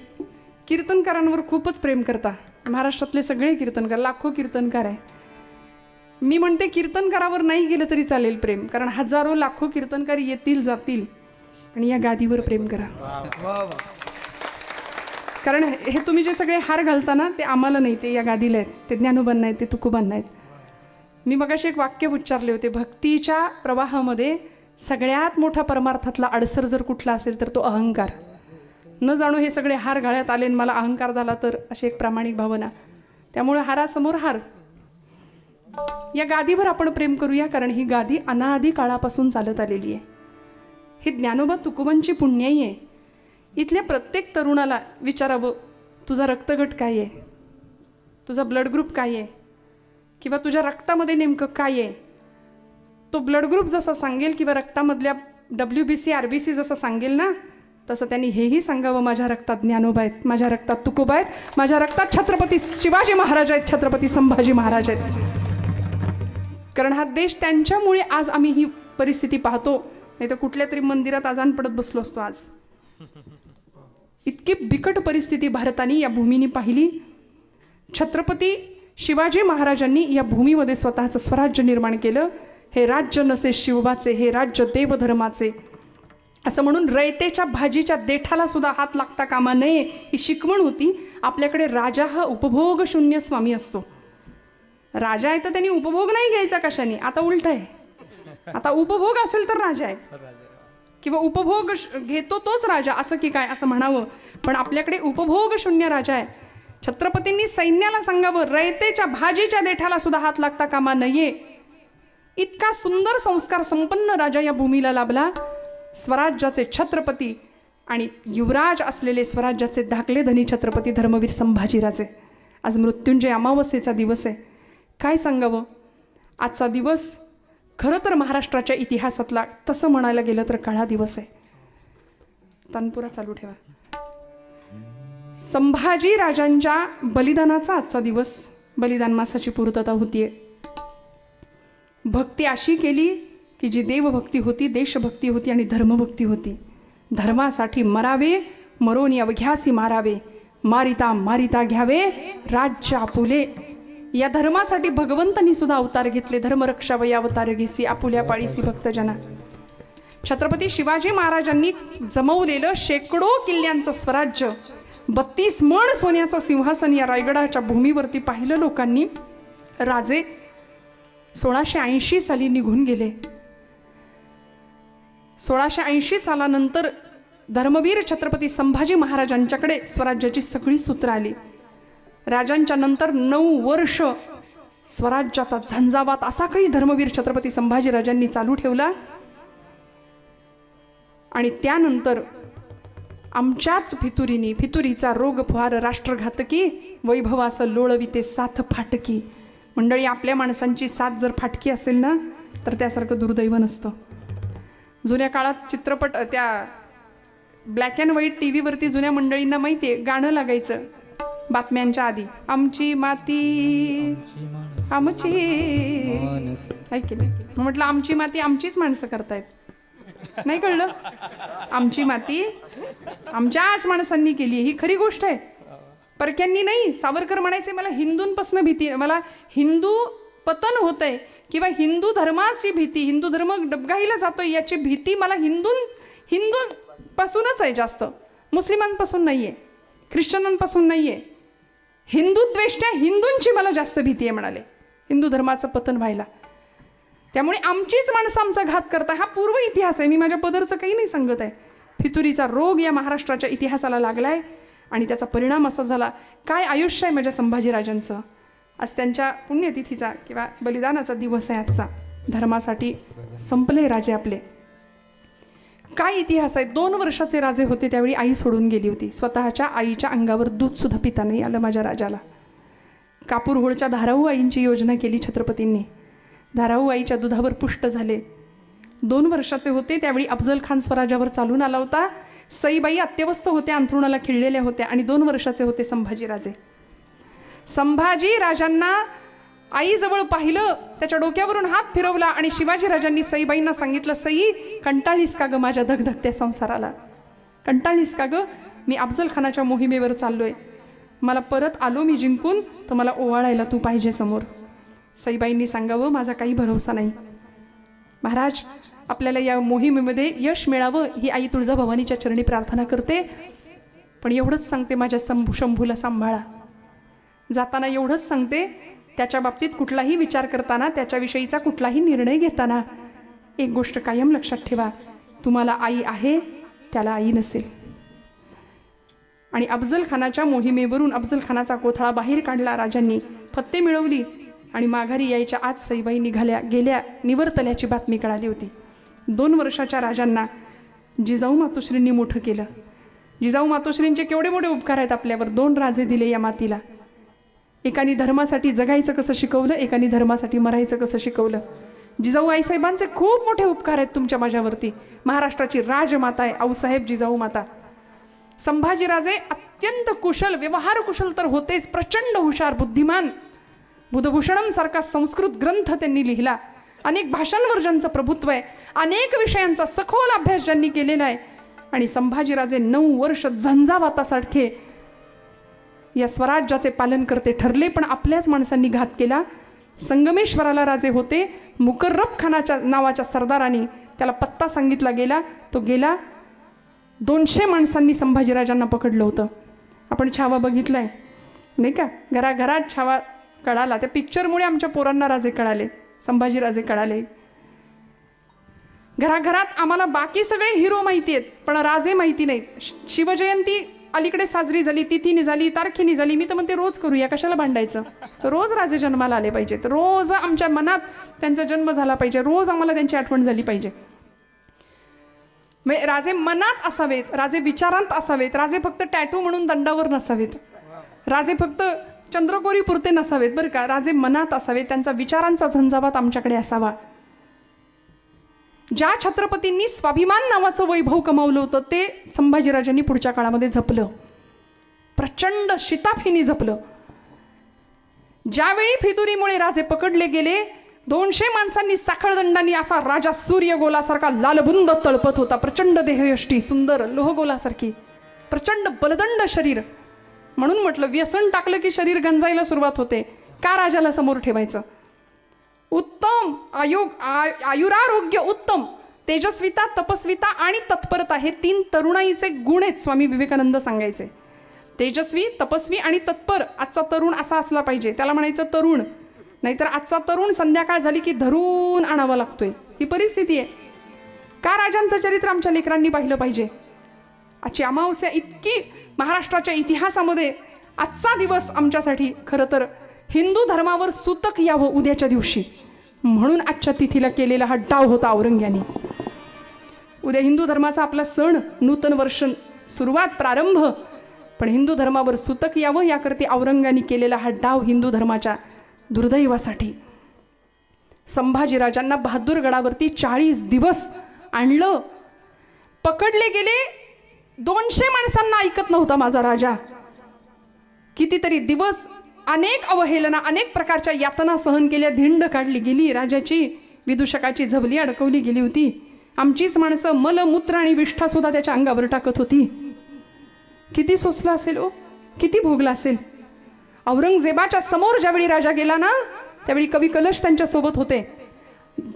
कीर्तनकारांवर खूपच प्रेम करता. महाराष्ट्रातले सगळे कीर्तनकार, लाखो कीर्तनकार आहे. मी म्हणते कीर्तनकारावर नाही गेलं तरी चालेल प्रेम, कारण हजारो लाखो कीर्तनकार येतील जातील, आणि या गादीवर प्रेम करा. कारण हे तुम्ही जे सगळे हार घालता ना, ते आम्हाला नाही, ते या गादीला आहेत, ते ज्ञानोबांना आहेत, ते तुकोबांना आहेत. मी मगाशी एक वाक्य उच्चारले होते, भक्तीच्या प्रवाहामध्ये सगळ्यात मोठा परमार्थातला अडसर जर कुठला असेल तर तो अहंकार. न जाणू हे सगळे हार गळ्यात आले आणि मला अहंकार झाला तर, अशी एक प्रामाणिक भावना. त्यामुळे हारासमोर हार. या गादीवर आपण प्रेम करूया, कारण ही गादी अनादी काळापासून चालत आलेली आहे. ही ज्ञानोबा तुकोबांची पुण्याई आहे. इथल्या प्रत्येक तरुणाला विचारावं, तुझा रक्तगट काय आहे, तुझा ब्लड ग्रुप काय आहे, किंवा तुझ्या रक्तामध्ये नेमकं काय आहे. तो ब्लड ग्रुप जसा सांगेल किंवा रक्तामधल्या WBC RBC जसं सांगेल ना, तसं त्यांनी हेही सांगावं, माझ्या रक्तात ज्ञानोबा आहेत, माझ्या रक्तात तुकोबा आहेत, माझ्या रक्तात छत्रपती शिवाजी महाराज आहेत, छत्रपती संभाजी महाराज आहेत. कारण हा देश त्यांच्यामुळे आज आम्ही ही परिस्थिती पाहतो, नाही तर कुठल्या तरी मंदिरात आजान पडत बसलो असतो आज. इतकी बिकट परिस्थिती भारताने या भूमीने पाहिली. छत्रपती शिवाजी महाराजांनी या भूमीमध्ये स्वतःचं स्वराज्य निर्माण केलं. हे राज्य नसे शिवबाचे, हे राज्य देवधर्माचे, असं म्हणून रयतेच्या भाजीच्या देठाला सुद्धा हात लागता कामा नये, ही शिकवण होती. आपल्याकडे राजा हा उपभोग शून्य स्वामी असतो. राजा आहे तर त्यांनी उपभोग नाही घ्यायचा कशाने, आता उलट आहे. आता उपभोग असेल तर राजा आहे, किंवा उपभोग घेतो तोच राजा, असं की काय असं म्हणावं. पण आपल्याकडे उपभोग शून्य राजा आहे. छत्रपतींनी सैन्याला सांगावं, रयतेच्या भाजीच्या देठाला सुद्धा हात लागता कामा नये. इतका सुंदर संस्कार संपन्न राजा या भूमीला लाभला. स्वराज्याचे छत्रपती आणि युवराज असलेले स्वराज्याचे धाकले धनी छत्रपती धर्मवीर संभाजीराजे. आज मृत्युंजय अमावस्येचा दिवस आहे. काय सांगावं, आजचा दिवस खरं तर महाराष्ट्राच्या इतिहासातला तसं म्हणायला गेलं तर काळा दिवस आहे. तानपुरा चालू ठेवा. संभाजी राजांच्या बलिदानाचा आजचा दिवस, बलिदान मासाची पूर्तता होतीये. भक्ती अशी केली की जी देवभक्ती होती, देशभक्ती होती आणि धर्मभक्ती होती. धर्मासाठी मरावे, मरोनी अवघ्यासी मारावे, मारिता मारिता घ्यावे राज्य आपुले. या धर्मासाठी भगवंतांनी सुद्धा अवतार घेतले. धर्मरक्षावय अवतार घेसी, आपुल्या पाळीसी भक्तजना. छत्रपती शिवाजी महाराजांनी जमवलेलं शेकडो किल्ल्यांचं स्वराज्य, 32 मण सोन्याचं सिंहासन या रायगडाच्या भूमीवरती पाहिलं लोकांनी. राजे 1680 साली निघून गेले. 1680 सालानंतर धर्मवीर छत्रपती संभाजी महाराजांच्याकडे स्वराज्याची सगळी सूत्र आली. राजांच्या नंतर 9 वर्ष स्वराज्याचा झंझावात असा काही धर्मवीर छत्रपती संभाजीराजांनी चालू ठेवला. आणि त्यानंतर आमच्याच फितुरीनी, फितुरीचा रोग फार राष्ट्रघातकी, वैभवाचं लोळविते साथ फाटकी. मंडळी, आपल्या माणसांची साथ जर फाटकी असेल ना, तर त्यासारखं दुर्दैव नसतं. जुन्या काळात चित्रपट, त्या ब्लॅक अँड व्हाईट TV वरती जुन्या मंडळींना माहिती आहे, गाणं लागायचं बातम्यांच्या आधी, आमची माती आमची, ऐकले म्हटलं आमची माती आमचीच माणसं करतायत. नाही कळलं, आमची माती आमच्याच माणसांनी केली. ही खरी गोष्ट आहे, परक्यांनी नाही. सावरकर म्हणायचे, मला हिंदूंपासून भीती, मला हिंदू पतन होत आहे किंवा हिंदू धर्माची भीती, हिंदू धर्म डबघाईला जातोय याची भीती मला हिंदूंपासूनच आहे जास्त, मुस्लिमांपासून नाही आहे, ख्रिश्चनांपासून नाही आहे. हिंदुद्वेष्ट्या हिंदूंची मला जास्त भीती आहे म्हणाले, हिंदू धर्माचं पतन व्हायला. त्यामुळे आमचीच माणसं आमचा घात करता, हा पूर्व इतिहास आहे. मी माझ्या पदरचं काही नाही सांगत आहे. फितुरीचा रोग या महाराष्ट्राच्या इतिहासाला लागलाय आणि त्याचा परिणाम असा झाला. काय आयुष्य आहे माझ्या संभाजीराजांचं. आज त्यांच्या पुण्यतिथीचा किंवा बलिदानाचा दिवस आहे आजचा. धर्मासाठी संपले राजे आपले. काय इतिहास आहे. 2 वर्षाचे राजे होते त्यावेळी आई सोडून गेली होती. स्वतःच्या आईच्या अंगावर दूध सुद्धा पिता नाही आलं माझ्या राजाला. कापूर होळच्या धाराऊ आईंची योजना केली छत्रपतींनी. धाराऊ आईच्या दुधावर पुष्ट झाले. 2 वर्षाचे होते त्यावेळी अफजल खान स्वराज्यावर चालून आला होता. सईबाई अत्यवस्थ होत्या, अंथरुणाला खिळलेल्या होत्या आणि 2 वर्षाचे होते संभाजीराजे. संभाजी राजांना आईजवळ पाहिलं, त्याच्या डोक्यावरून हात फिरवला आणि शिवाजी राजांनी सईबाईंना सांगितलं, सई कंटाळलीस का ग माझ्या धगधगत्या संसाराला? कंटाळलीस का ग? मी अफजल खानाच्या मोहिमेवर चाललोय, मला परत आलो मी जिंकून तर मला ओवाळायला तू पाहिजे समोर. सईबाईंनी सांगावं, माझा काही भरोसा नाही महाराज, आपल्याला या मोहिमेमध्ये यश मिळावं ही आई तुळजाभवानीच्या चरणी प्रार्थना करते. पण एवढंच सांगते, माझ्या शंभूला सांभाळा. जाताना एवढंच सांगते, त्याच्या बाबतीत कुठलाही विचार करताना, त्याच्याविषयीचा कुठलाही निर्णय घेताना एक गोष्ट कायम लक्षात ठेवा, तुम्हाला आई आहे, त्याला आई नसेल. आणि अफजल खानाच्या मोहिमेवरून अफजल खानाचा कोथळा बाहेर काढला राजांनी, फत्ते मिळवली आणि माघारी यायच्या आज सईबाई गेल्या निवर्तल्याची बातमी कळाली होती. 2 वर्षाच्या राजांना जिजाऊ मातोश्रींनी मोठं केलं. जिजाऊ मातोश्रींचे केवढे मोठे उपकार आहेत आपल्यावर. 2 राजे दिले या मातीला. एकाने धर्मासाठी जगायचं कसं शिकवलं, एकाने धर्मासाठी मरायचं कसं शिकवलं. जिजाऊ आईसाहेबांचे खूप मोठे उपकार आहेत तुमच्या माझ्यावरती. महाराष्ट्राची राजमाता आहे आऊसाहेब जिजाऊ माता. संभाजीराजे अत्यंत कुशल, व्यवहार कुशल तर होतेच, प्रचंड हुशार, बुद्धिमान. बुधभूषणम सारखा संस्कृत ग्रंथ त्यांनी लिहिला. अनेक भाषांवर ज्यांचं प्रभुत्व आहे, अनेक विषयांचा सखोल अभ्यास ज्यांनी केलेला आहे. आणि संभाजीराजे 9 वर्ष झंझावातासारखे या स्वराज्याचे पालन करते ठरले, पण आपल्याच माणसांनी घात केला. संगमेश्वराला राजे होते. मुकर्रब खानाच्या नावाच्या सरदाराने त्याला पत्ता सांगितला गेला, तो गेला. 200 माणसांनी संभाजीराजांना पकडलं होतं. आपण छावा बघितलाय नाही का, घराघरात छावा कळाला. त्या पिक्चरमुळे आमच्या पोरांना राजे कळाले, संभाजीराजे कळाले. घराघरात आम्हाला बाकी सगळे हिरो माहिती आहेत, पण राजे माहिती नाहीत. शिवजयंती अलीकडे साजरी झाली, तिथीने झाली, तारखेने झाली. मी तर म्हणते रोज करूया, कशाला भांडायचं. तर रोज राजे जन्माला आले पाहिजेत, रोज आमच्या मनात त्यांचा जन्म झाला पाहिजे, रोज आम्हाला त्यांची आठवण झाली पाहिजे. म्हणजे राजे मनात असावेत, राजे विचारांत असावेत, राजे फक्त टॅटू म्हणून दंडावर नसावेत, राजे फक्त चंद्रकोरी पुरते नसावेत बरं का. राजे मनात असावेत, त्यांचा विचारांचा झंझावात आमच्याकडे असावा. ज्या छत्रपतींनी स्वाभिमान नावाचं वैभव कमावलं होतं ते संभाजीराजांनी पुढच्या काळामध्ये जपलं, प्रचंड शिताफीने जपलं. ज्यावेळी फितुरीमुळे राजे पकडले गेले, 200 माणसांनी साखळदंडांनी असा राजा सूर्यगोलासारखा लालबुंद तळपत होता. प्रचंड देहयष्टी, सुंदर लोहगोलासारखी, प्रचंड बलदंड शरीर. म्हणून म्हटलं, व्यसन टाकलं की शरीर गंजायला सुरुवात होते. का राजाला समोर ठेवायचं? उत्तम आयुरारोग्य उत्तम, तेजस्विता, तपस्विता आणि तत्परता हे 3 तरुणाईचे गुण आहेत. स्वामी विवेकानंद सांगायचे, तेजस्वी, तपस्वी आणि तत्पर. आजचा तरुण असा असला पाहिजे, त्याला म्हणायचं तरुण. नाहीतर आजचा तरुण संध्याकाळ झाली की धरून आणावा लागतोय, ही परिस्थिती आहे. का राजांचं चरित्र आमच्या लेकरांनी पाहिलं पाहिजे. आजची अमावस्या इतकी महाराष्ट्राच्या इतिहासामध्ये, आजचा दिवस आमच्यासाठी खरं तर हिंदू धर्मावर सूतक यावं उद्याच्या दिवशी, म्हणून आजच्या तिथीला केलेला हा डाव होता औरंग्याने. उद्या हिंदू धर्माचा आपला सण, नूतन वर्ष सुरुवात, प्रारंभ, पण हिंदू धर्मावर सूतक यावं याकरती औरंग्याने केलेला हा डाव हिंदू धर्माच्या दुर्दैवासाठी. संभाजीराजांना बहादूरगडावरती 40 दिवस आणलं, पकडले गेले. 200 माणसांना ऐकत नव्हता माझा राजा. कितीतरी दिवस अनेक अवहेलना, अनेक प्रकारच्या यातना सहन केल्या, धिंड काढली गेली राजाची, विदूषकाची झबली अडकवली गेली होती. आमचीच माणसं मलमूत्र आणि विष्ठा सुद्धा त्याच्या अंगावर टाकत होती. किती सोसला असेल ओ, किती भोगला असेल. औरंगजेबाच्या समोर ज्यावेळी राजा गेला ना, त्यावेळी कवी कलश त्यांच्या सोबत होते.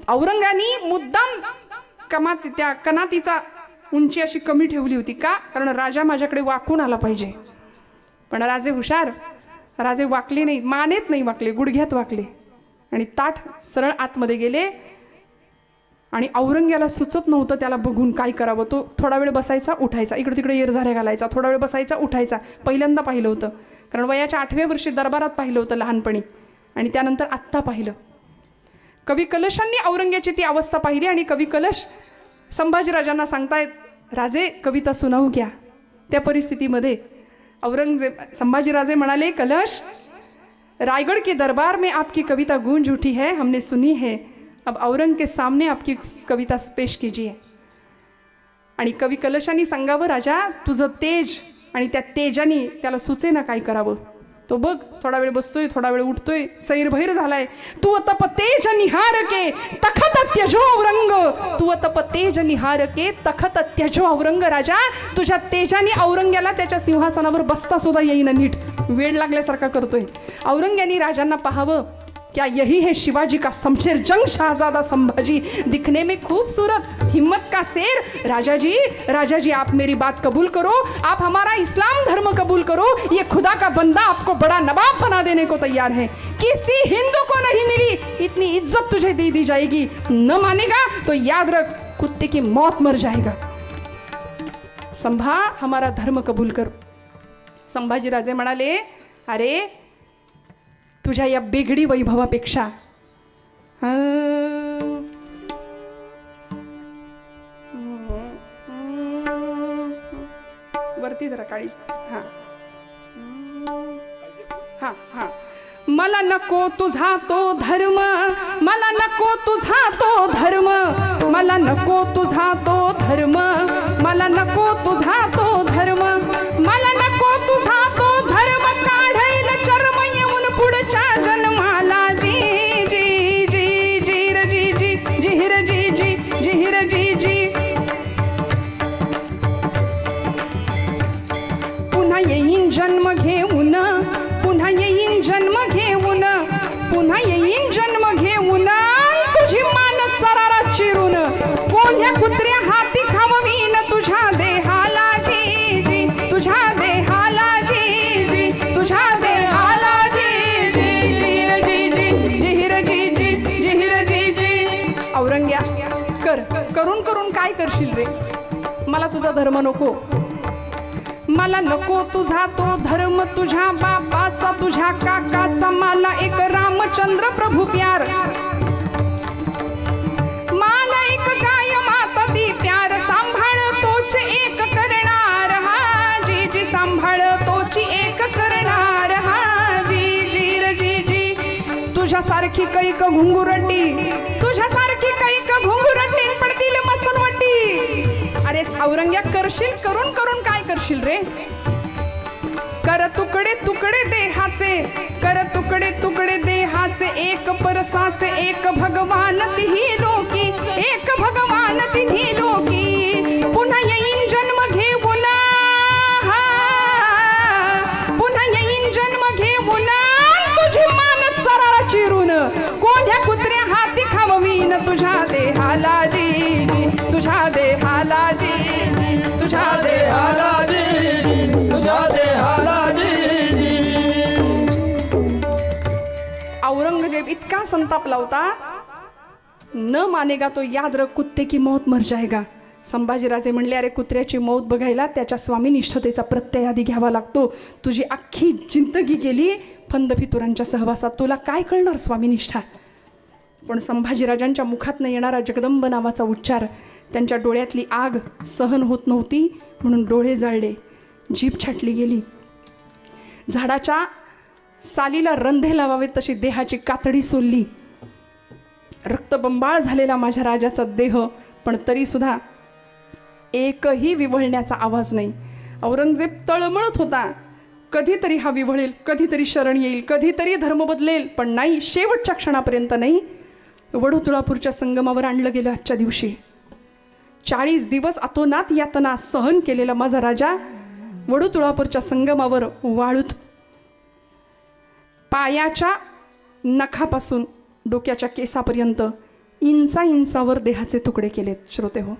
औरंगाने मुद्दाम त्या कनातीचा उंची अशी कमी ठेवली होती. का? कारण राजा माझ्याकडे वाकून आला पाहिजे. पण राजे हुशार, राजे वाकले नाही, मानेत नाही वाकले, गुडघ्यात वाकले आणि ताठ सरळ आतमध्ये गेले. आणि औरंग्याला सुचत नव्हतं त्याला बघून काय करावं. तो थोडा वेळ बसायचा, उठायचा, इकडे तिकडे येरझाऱ्या घालायचा, थोडा वेळ बसायचा, उठायचा. पहिल्यांदा पाहिलं होतं, कारण वयाच्या 8व्या वर्षी दरबारात पाहिलं होतं लहानपणी, आणि त्यानंतर आत्ता पाहिलं. कवी कलशांनी औरंग्याची ती अवस्था पाहिली आणि कवी कलश संभाजीराजांना सांगतायत, राजे कविता सुनावू क्या. त्या परिस्थितीमध्ये संभाजीराजे म्हणाले, कलश रायगढ़ के दरबार में आपकी कविता गूंज उठी है, हमने सुनी है. अब औरंग के सामने आपकी कविता पेश कीजिए. आणि कवी कलशानी सांगावं, राजा तुझं तेज आणि त्या तेजानी त्याला सुचे ना काय करावं. तो बघ थोडा वेळ बसतोय, थोडा वेळ उठतोय, सैरभैर झालाय. तू तप तेज निहार के तखत त्यजो औरंग. तू तप तेज निहार के तखत त्यजो औरंग. राजा तुझ्या तेजाने औरंग्याला त्याच्या सिंहासनावर बसता सुद्धा येईना नीट. वेळ लागल्यासारखा करतोय. औरंग्यानी राजांना पाहावं, क्या यही है शिवाजी का शमशेर जंग शहजादा संभाजी. दिखने में खूबसूरत, हिम्मत का शेर. राजा जी आप मेरी बात कबूल करो. आप हमारा इस्लाम धर्म कबूल करो. ये खुदा का बंदा आपको बड़ा नवाब बना देने को तैयार है. किसी हिंदू को नहीं मिली इतनी इज्जत तुझे दे दी जाएगी. न मानेगा तो याद रख कुत्ते की मौत मर जाएगा. संभा हमारा धर्म कबूल करो. संभाजी राजे म्हणाले, अरे तुझ्या या बेगडी वैभवापेक्षा वरती जरा काळी. हा हा हा. मला नको तुझा तो धर्म, मला नको तुझा तो धर्म, मला नको तुझा तो धर्म, मला नको तुझा तो धर्म, मला नको तुझा तो धर्म. काढेल चर्म येऊन पुढच्या जन्माला. जी जी जी जी र जी जी जी र जी जी जी र जी जी. पुन्हा येईन जन्म घेऊन, पुन्हा येईन जन्म घेऊन, पुन्हा येईन जन्म घेऊन. तुझी मान सरारा चिरून कोल्ह्या कुत्र्या हाती खाववीन तुझ्या देहाला. जी जी तुझ्या देहाला. जी जी तुझ्या देहाला. जी जी जी जी जी र जी जी जी र जी जी. औरंग्या करून करून काय करशील रे. मला तुझा धर्म नको, मला नको तुझा तो धर्म. तुझ्या बापाचा तुझ्या काकाचा मला एक रामचंद्र प्रभू प्यार. मला एक गाय माता ती प्यार. सांभाळ तोच एक करणार. हा जी जी सांभाळ तोची एक करणार. हा जी जी र जी जी. तुझ्यासारखी कैक घुंगुरटी, तुझ्यासारखी कैक घुंगुरटी पडतील मसनवटी. अरे औरंग्या करशील करून करून काय करशील रे. कर तुकडे तुकडे देहाचे, कर तुकडे तुकडे देहाचे. एक परसाचे एक भगवान तिही लोकी, एक भगवान तिही लोकी. पुन्हा येईन जन्म घेऊन, पुन्हा येईन जन्म घेऊन. तुझी मान सरारा चिरून कोण्या कुत्र्या हाती खाववीन तुझ्या देहाला. जी तुझ्या देहाला. जी तुझ्या देहाला. तुझ्या देहाला. औरंगजेब इतका संतापला होता. न मानेगा तो याद रख कुत्ते की मौत मर जाएगा. संभाजीराजे म्हणले, अरे कुत्र्याची मौत बघायला त्याच्या स्वामीनिष्ठतेचा प्रत्यय आधी घ्यावा लागतो. तुझी अख्खी जिंदगी गेली फंदफितुरांच्या सहवासात, तुला काय कळणार स्वामीनिष्ठा. पण संभाजीराजांच्या मुखातनं येणारा जगदंब नावाचा उच्चार, त्यांच्या डोळ्यातली आग सहन होत नव्हती म्हणून डोळे जाळले, जीभ छाटली गेली. झाडाच्या सालीला रंधे लावावेत तशी देहाची कातडी सोलली. रक्तबंबाळ झालेला माझ्या राजाचा देह, पण तरीसुद्धा एकही विव्हळण्याचा आवाज नाही. औरंगजेब तळमळत होता, कधीतरी हा विव्हळेल, कधीतरी शरण येईल, कधीतरी धर्म बदलेल, पण नाही, शेवटच्या क्षणापर्यंत नाही. वडूतुळापूरच्या संगमावर आणलं गेलं आजच्या दिवशी. 40 दिवस अतोनात यातना सहन केलेला माझा राजा वडूतुळापूरच्या संगमावर वाळूत पायाच्या नखापासून डोक्याच्या केसापर्यंत इंचावर देहाचे तुकडे केलेत. श्रोते हो,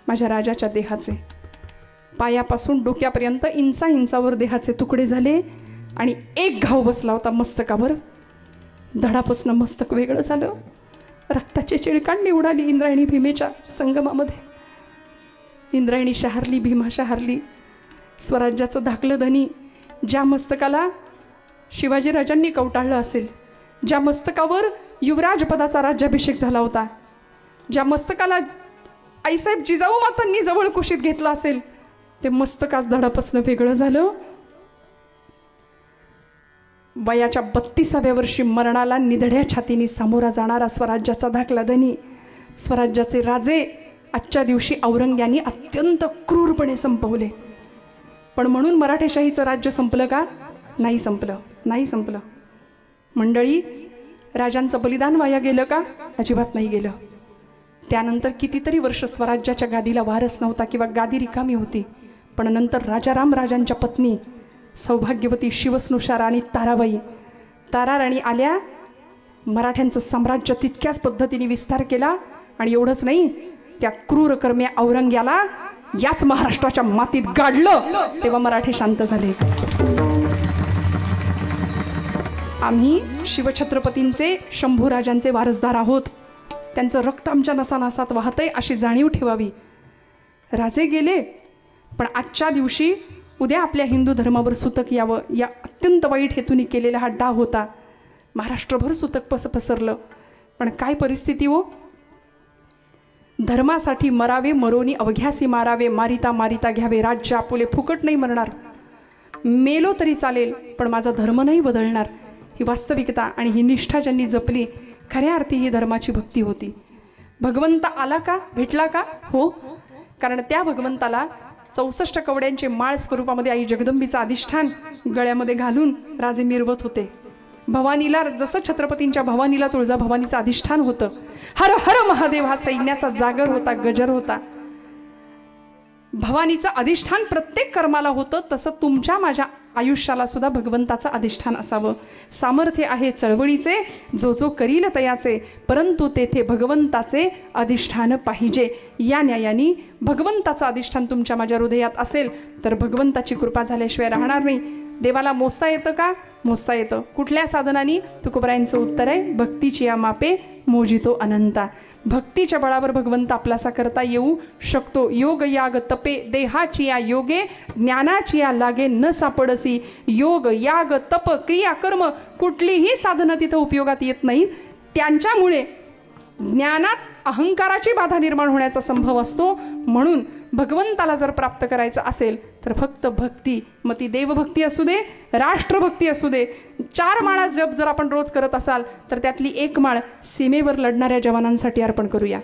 माझ्या राजाच्या देहाचे पायापासून डोक्यापर्यंत इंचावर देहाचे तुकडे झाले आणि एक घाव बसला होता मस्तकावर. धडापासून मस्तक वेगळं झालं. रक्ताची चिळकांडी उडाली इंद्रायणी भीमेच्या संगमामध्ये. इंद्रायणी शहारली, भीमा शहारली. स्वराज्याचं धाकलं धनी ज्या मस्तकाला शिवाजीराजांनी कवटाळलं असेल, ज्या मस्तकावर युवराजपदाचा राज्याभिषेक झाला होता, ज्या मस्तकाला आईसाहेब जिजाऊ मातांनी जवळ कुशीत घेतला असेल, ते मस्तकाच धडापासून वेगळं झालं. वयाच्या 32व्या वर्षी मरणाला निधड्या छातीने सामोरा जाणारा स्वराज्याचा धाकला धनी, स्वराज्याचे राजे आजच्या दिवशी औरंग्याने अत्यंत क्रूरपणे संपवले. पण म्हणून मराठेशाहीचं राज्य संपलं का? नाही संपलं, नाही संपलं. मंडळी, राजांचं बलिदान वाया गेलं का? अजिबात नाही गेलं. त्यानंतर कितीतरी वर्ष स्वराज्याच्या गादीला वारस नव्हता किंवा गादी रिकामी होती. पण नंतर राजाराम राजांच्या पत्नी सौभाग्यवती शिवस्नुषा राणी ताराराणी आल्या. मराठ्यांचं साम्राज्य तितक्याच पद्धतीने विस्तार केला. आणि एवढंच नाही, त्या क्रूरकर्म्या औरंग्याला याच महाराष्ट्राच्या मातीत गाडलं. तेव्हा मराठे शांत झाले. आम्ही शिवछत्रपतींचे, शंभूराजांचे वारसदार आहोत. त्यांचं रक्त आमच्या नसानसात वाहतंय अशी जाणीव ठेवावी. राजे गेले, पण आजच्या दिवशी उद्या आपल्या हिंदू धर्मावर सुतक यावं या अत्यंत वाईट हेतूने केलेला हा डाव होता. महाराष्ट्रभर सुतक पसरलं. पण काय परिस्थिती हो? धर्मासाठी मरावे मरोनी अवघ्यासी मारावे, मारिता मारिता घ्यावे राज्य आपुले, फुकट नाही मरणार. मेलो तरी चालेल, पण माझा धर्म नाही बदलणार. ही वास्तविकता आणि ही निष्ठा ज्यांनी जपली, खऱ्या अर्थी ही धर्माची भक्ती होती. भगवंत आला का? भेटला का? हो. कारण त्या भगवंताला 64 कवड्यांचे माळ स्वरूपामध्ये आई जगदंबीचं अधिष्ठान गळ्यामध्ये घालून राजे मिरवत होते. भवानीला जसं छत्रपतींच्या भवानीला तुळजाभवानीचं अधिष्ठान होतं. हर हर महादेव हा सैन्याचा जागर होता, गजर होता. भवानीचं अधिष्ठान प्रत्येक कर्माला होतं, तसं तुमच्या माझ्या आयुष्याला सुद्धा भगवंताचं अधिष्ठान असावं. सामर्थ्य आहे चळवळीचे, जो जो करील तयाचे, परंतु तेथे भगवंताचे अधिष्ठान पाहिजे. या न्यायाने भगवंताचं अधिष्ठान तुमच्या माझ्या हृदयात असेल तर भगवंताची कृपा झाल्याशिवाय राहणार नाही. देवाला मोजता येतं का? मोजता येतं. कुठल्या साधनाने? तुकोबरायांचं उत्तर आहे, भक्तीची या मापे मोजितो अनंता. भक्तीच्या बळावर भगवंत आपलासा करता येऊ शकतो. योग याग तपे देहाची या योगे, ज्ञानाची या लागे न सापडसी. योग याग तप क्रिया कर्म कुठलीही साधनं तिथं उपयोगात येत नाही. त्यांच्यामुळे ज्ञानात अहंकाराची बाधा निर्माण होण्याचा संभव असतो. म्हणून भगवंताला जर प्राप्त करायचं असेल तर फक्त भक्ती, मग ती देवभक्ती असू दे, राष्ट्रभक्ती असू दे. 4 माळा जप जर आपण रोज करत असाल तर त्यातली 1 माळ सीमेवर लढणाऱ्या जवानांसाठी अर्पण करूया.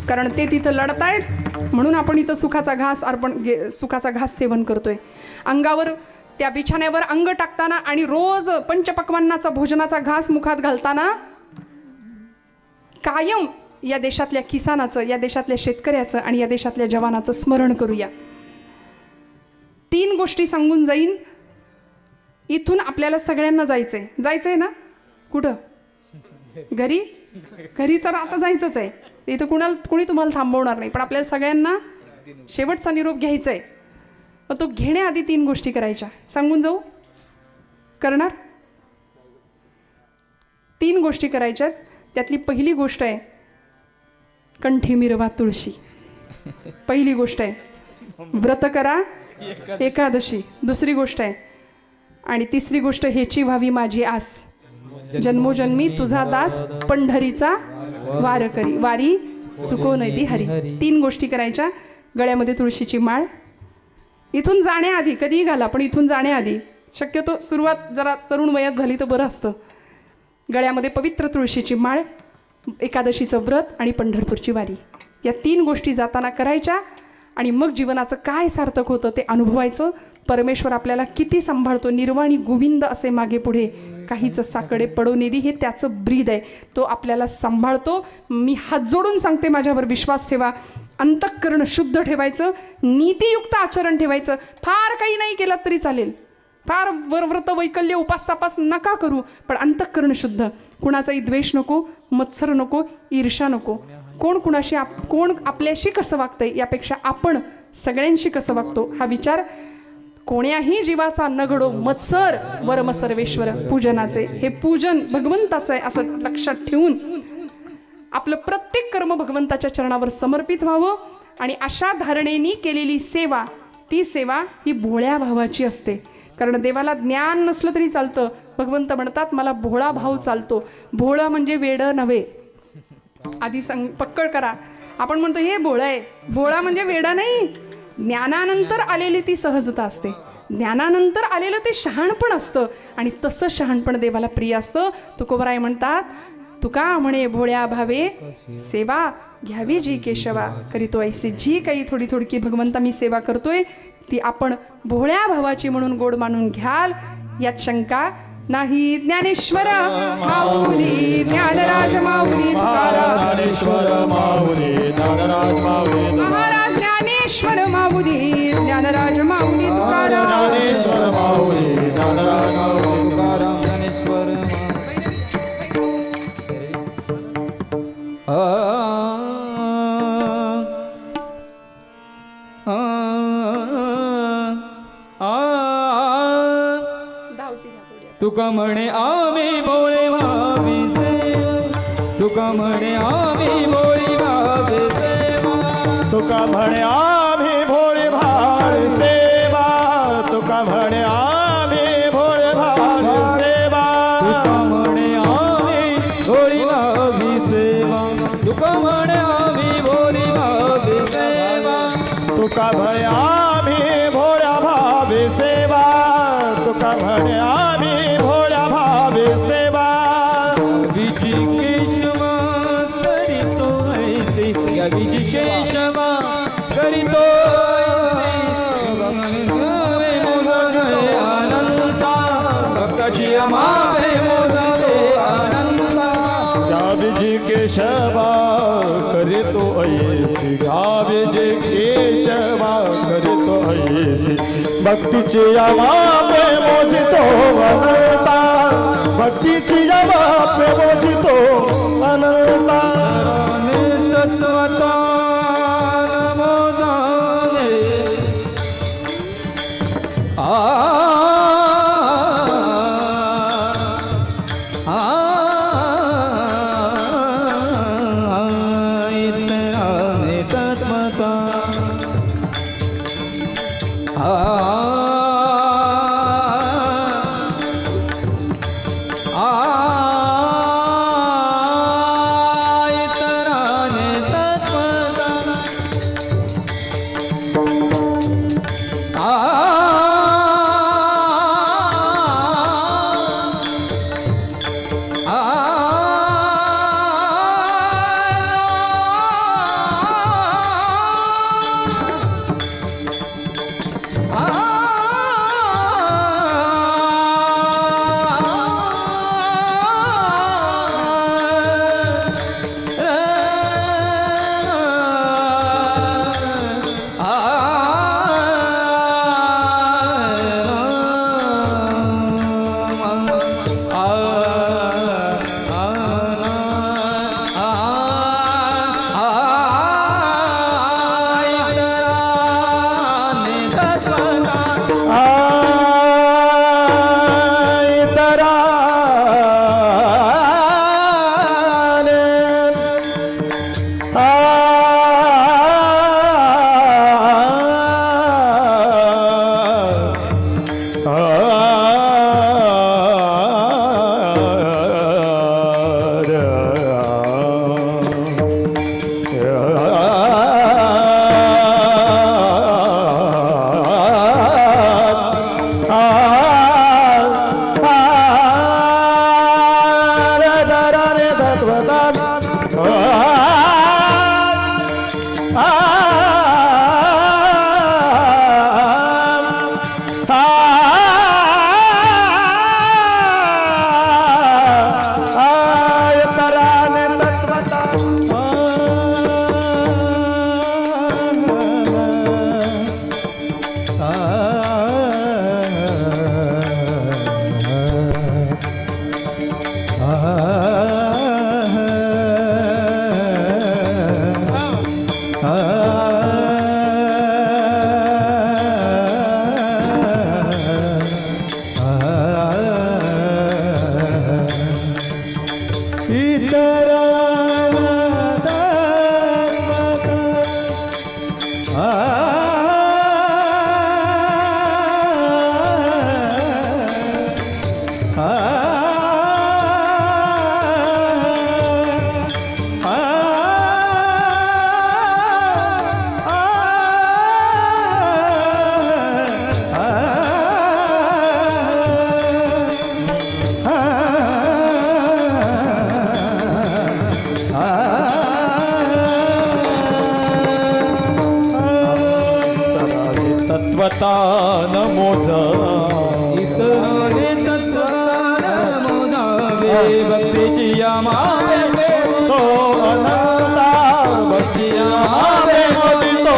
कारण ते तिथं लढतायत म्हणून आपण इथं सुखाचा घास सेवन करतोय. अंगावर त्या बिछाण्यावर अंग टाकताना आणि रोज पंचपक्वान्नाचा भोजनाचा घास मुखात घालताना कायम या देशातल्या किसानाचं, या देशातल्या शेतकऱ्याचं आणि या देशातल्या जवानाचं स्मरण करूया. 3 गोष्टी सांगून जाईन. इथून आपल्याला सगळ्यांना जायचंय ना? कुठं? घरी तर आता जायचंच आहे. इथं कुणी तुम्हाला थांबवणार नाही. पण आपल्याला सगळ्यांना शेवटचा निरोप घ्यायचा आहे. मग तो घेण्याआधी 3 गोष्टी करायच्या. सांगून जाऊ? करणार? 3 गोष्टी करायच्यात. त्यातली पहिली गोष्ट आहे कंठी मिरवा तुळशी. पहिली गोष्ट आहे व्रत करा एकादशी. दुसरी गोष्ट आहे आणि तिसरी गोष्ट, हेची व्हावी माझी आस, जन्मोजन्मी तुझा दास पंढरीचा वार करी, वारी चुको नयती हरी. 3 गोष्टी करायच्या. गळ्यामध्ये तुळशीची माळ. इथून जाण्याआधी कधीही घाला, पण इथून जाण्याआधी शक्यतो सुरुवात जरा तरुण वयात झाली तर बरं असतं. गळ्यामध्ये पवित्र तुळशीची माळ, एकादशीचं व्रत आणि पंढरपूरची वारी. या 3 गोष्टी जाताना करायच्या आणि मग जीवनाचं काय सार्थक होतं ते अनुभवायचं. परमेश्वर आपल्याला किती सांभाळतो. निर्वाणी गोविंद असे मागे पुढे, काहीच साकडे पडो नेदी, हे त्याचं ब्रीद आहे. तो आपल्याला सांभाळतो. मी हात जोडून सांगते, माझ्यावर विश्वास ठेवा. अंतःकरण शुद्ध ठेवायचं, नीतियुक्त आचरण ठेवायचं. फार काही नाही केलं तरी चालेल, फार व्रत वैकल्य उपास तापास नका करू, पण अंतःकरण शुद्ध. कुणाचाही द्वेष नको, मत्सर नको, ईर्ष्या नको. कोण आपल्याशी कसं वागतंय यापेक्षा आपण सगळ्यांशी कसं वागतो हा विचार. कोण्याही जीवाचा न घडो मत्सर, वरम सर्वेश्वर पूजनाचे. हे पूजन भगवंताचं आहे असं लक्षात ठेवून आपलं प्रत्येक कर्म भगवंताच्या चरणावर समर्पित व्हावं. आणि अशा धारणेनी केलेली सेवा, ती सेवा ही भोळ्या भावाची असते. कारण देवाला ज्ञान नसलं तरी चालतं. भगवंत म्हणतात मला भोळा भाव चालतो. भोळा म्हणजे वेडं नव्हे. आधी पक्कड करा. आपण म्हणतो हे भोळा आहे. भोळा म्हणजे वेडा नाही. ज्ञानानंतर आलेली ती सहजता असते. ज्ञानानंतर आलेलं ते शहाणपण असतं आणि तसं शहाणपण देवाला प्रिय असतं. तुकोबराय म्हणतात, तुका म्हणे भोळ्या भावे सेवा घ्यावी जी केशवा करीतो ऐसे. जी काही थोडी थोडकी भगवंता मी सेवा करतोय ती आपण भोळ्या भावाची म्हणून गोड मानून घ्याल, यात शंका नाही. ज्ञानेश्वर माऊली ज्ञानराज माऊली तुकाराम, ज्ञानेश्वर माऊली ज्ञानराज माऊली महाराज ज्ञानेश्वर माऊली ज्ञानराज माऊली तुकाराम. ज्ञानेश्वर माऊली ज्ञानराज माऊली तुकाराम. ज्ञानेश्वर तुका म्हणे आम्ही भोळे भावी सेवा, तुका म्हणे आम्ही भोळी भावी सेवा, तुका म्हणे आम्ही भोळे भाळ सेवा, तुका म्हणे आम्ही भोळे भाळ सेवा, तुका म्हणे आम्ही भोळी भावी सेवा, तुका म्हणे आम्ही भोळी भावी सेवा, तुका म्हणे आम्ही भोळ्या भावे सेवा, तुका म्हणे आम्ही भोळ्या भावे सेवा. विजी केशवा करीतो ऐसे, या विजी केशवा करीतो ऐसे. मोजले अनंता भक्ताची मावे मोजले अनंता. गावी केशवा करीतो ऐसी, गावी केशवा करीतो ऐसी. भक्तीची मापे मोजितो अनंता, भक्तीची मापे मोजितो अनंता. तत्वता मोजाले इतराने तत्वता इतराने तत्वता अनंता नमोज इतराने तत्त्वज्ञान मोजावे भक्तीची यामावे तो अनंता भक्ती यामावे मोजितो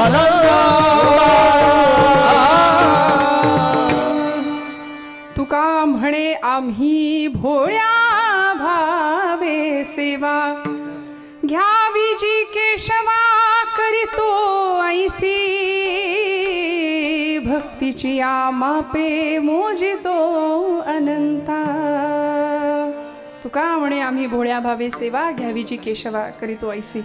अनंता तुका म्हणे आम्ही भोळ्या भावे सेवा घ्यावी जी केशवा करीतो ऐसी भक्तीची आमापे मोजितो अनंता. तुका म्हणे आम्ही भोळ्या भावे सेवा घ्यावी जी केशवा करीतो ऐसी.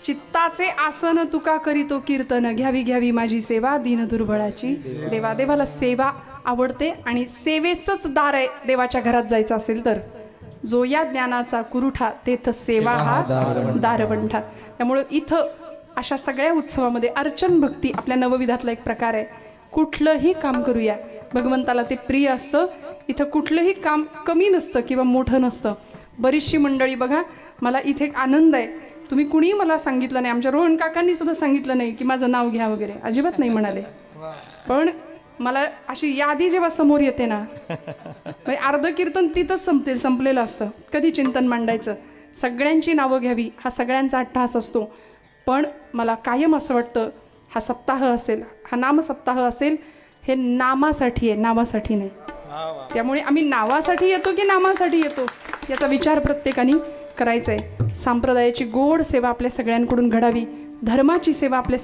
चित्ताचे आसन तुका करीतो कीर्तन घ्यावी घ्यावी माझी सेवा दीन दुर्बळाची. देवा देवाला सेवा आवडते आणि सेवेचंच दार आहे देवाच्या घरात जायचं असेल तर. जो या ज्ञानाचा कुरुठा तेथ सेवा हा दारवंठा. त्यामुळं इथं अशा सगळ्या उत्सवामध्ये अर्चन भक्ती आपल्या नवविधातला एक प्रकार आहे. कुठलंही काम करूया भगवंताला ते प्रिय असतं. इथं कुठलंही काम कमी नसतं किंवा मोठं नसतं. बरीचशी मंडळी बघा, मला इथे एक आनंद आहे, तुम्ही कुणीही मला सांगितलं नाही, आमच्या रोहन काकांनी सुद्धा सांगितलं नाही की माझं नाव घ्या वगैरे, अजिबात नाही म्हणाले. पण मला अशी यादी जेव्हा समोर येते ना, अर्ध कीर्तन तिथंच संपलेलं असतं. कधी चिंतन मांडायचं, सगळ्यांची नावं घ्यावी हा सगळ्यांचा अट्टहास असतो. पण मला कायम असं वाटतं हा सप्ताह असेल, हा नामसप्ताह असेल, हे नामासाठी आहे, नावासाठी नाही. त्यामुळे आम्ही नावासाठी येतो की नामासाठी येतो याचा विचार प्रत्येकाने करायचा आहे. संप्रदायाची गोड सेवा आपल्या सगळ्यांकडून घडावी, धर्माची सेवा आपल्या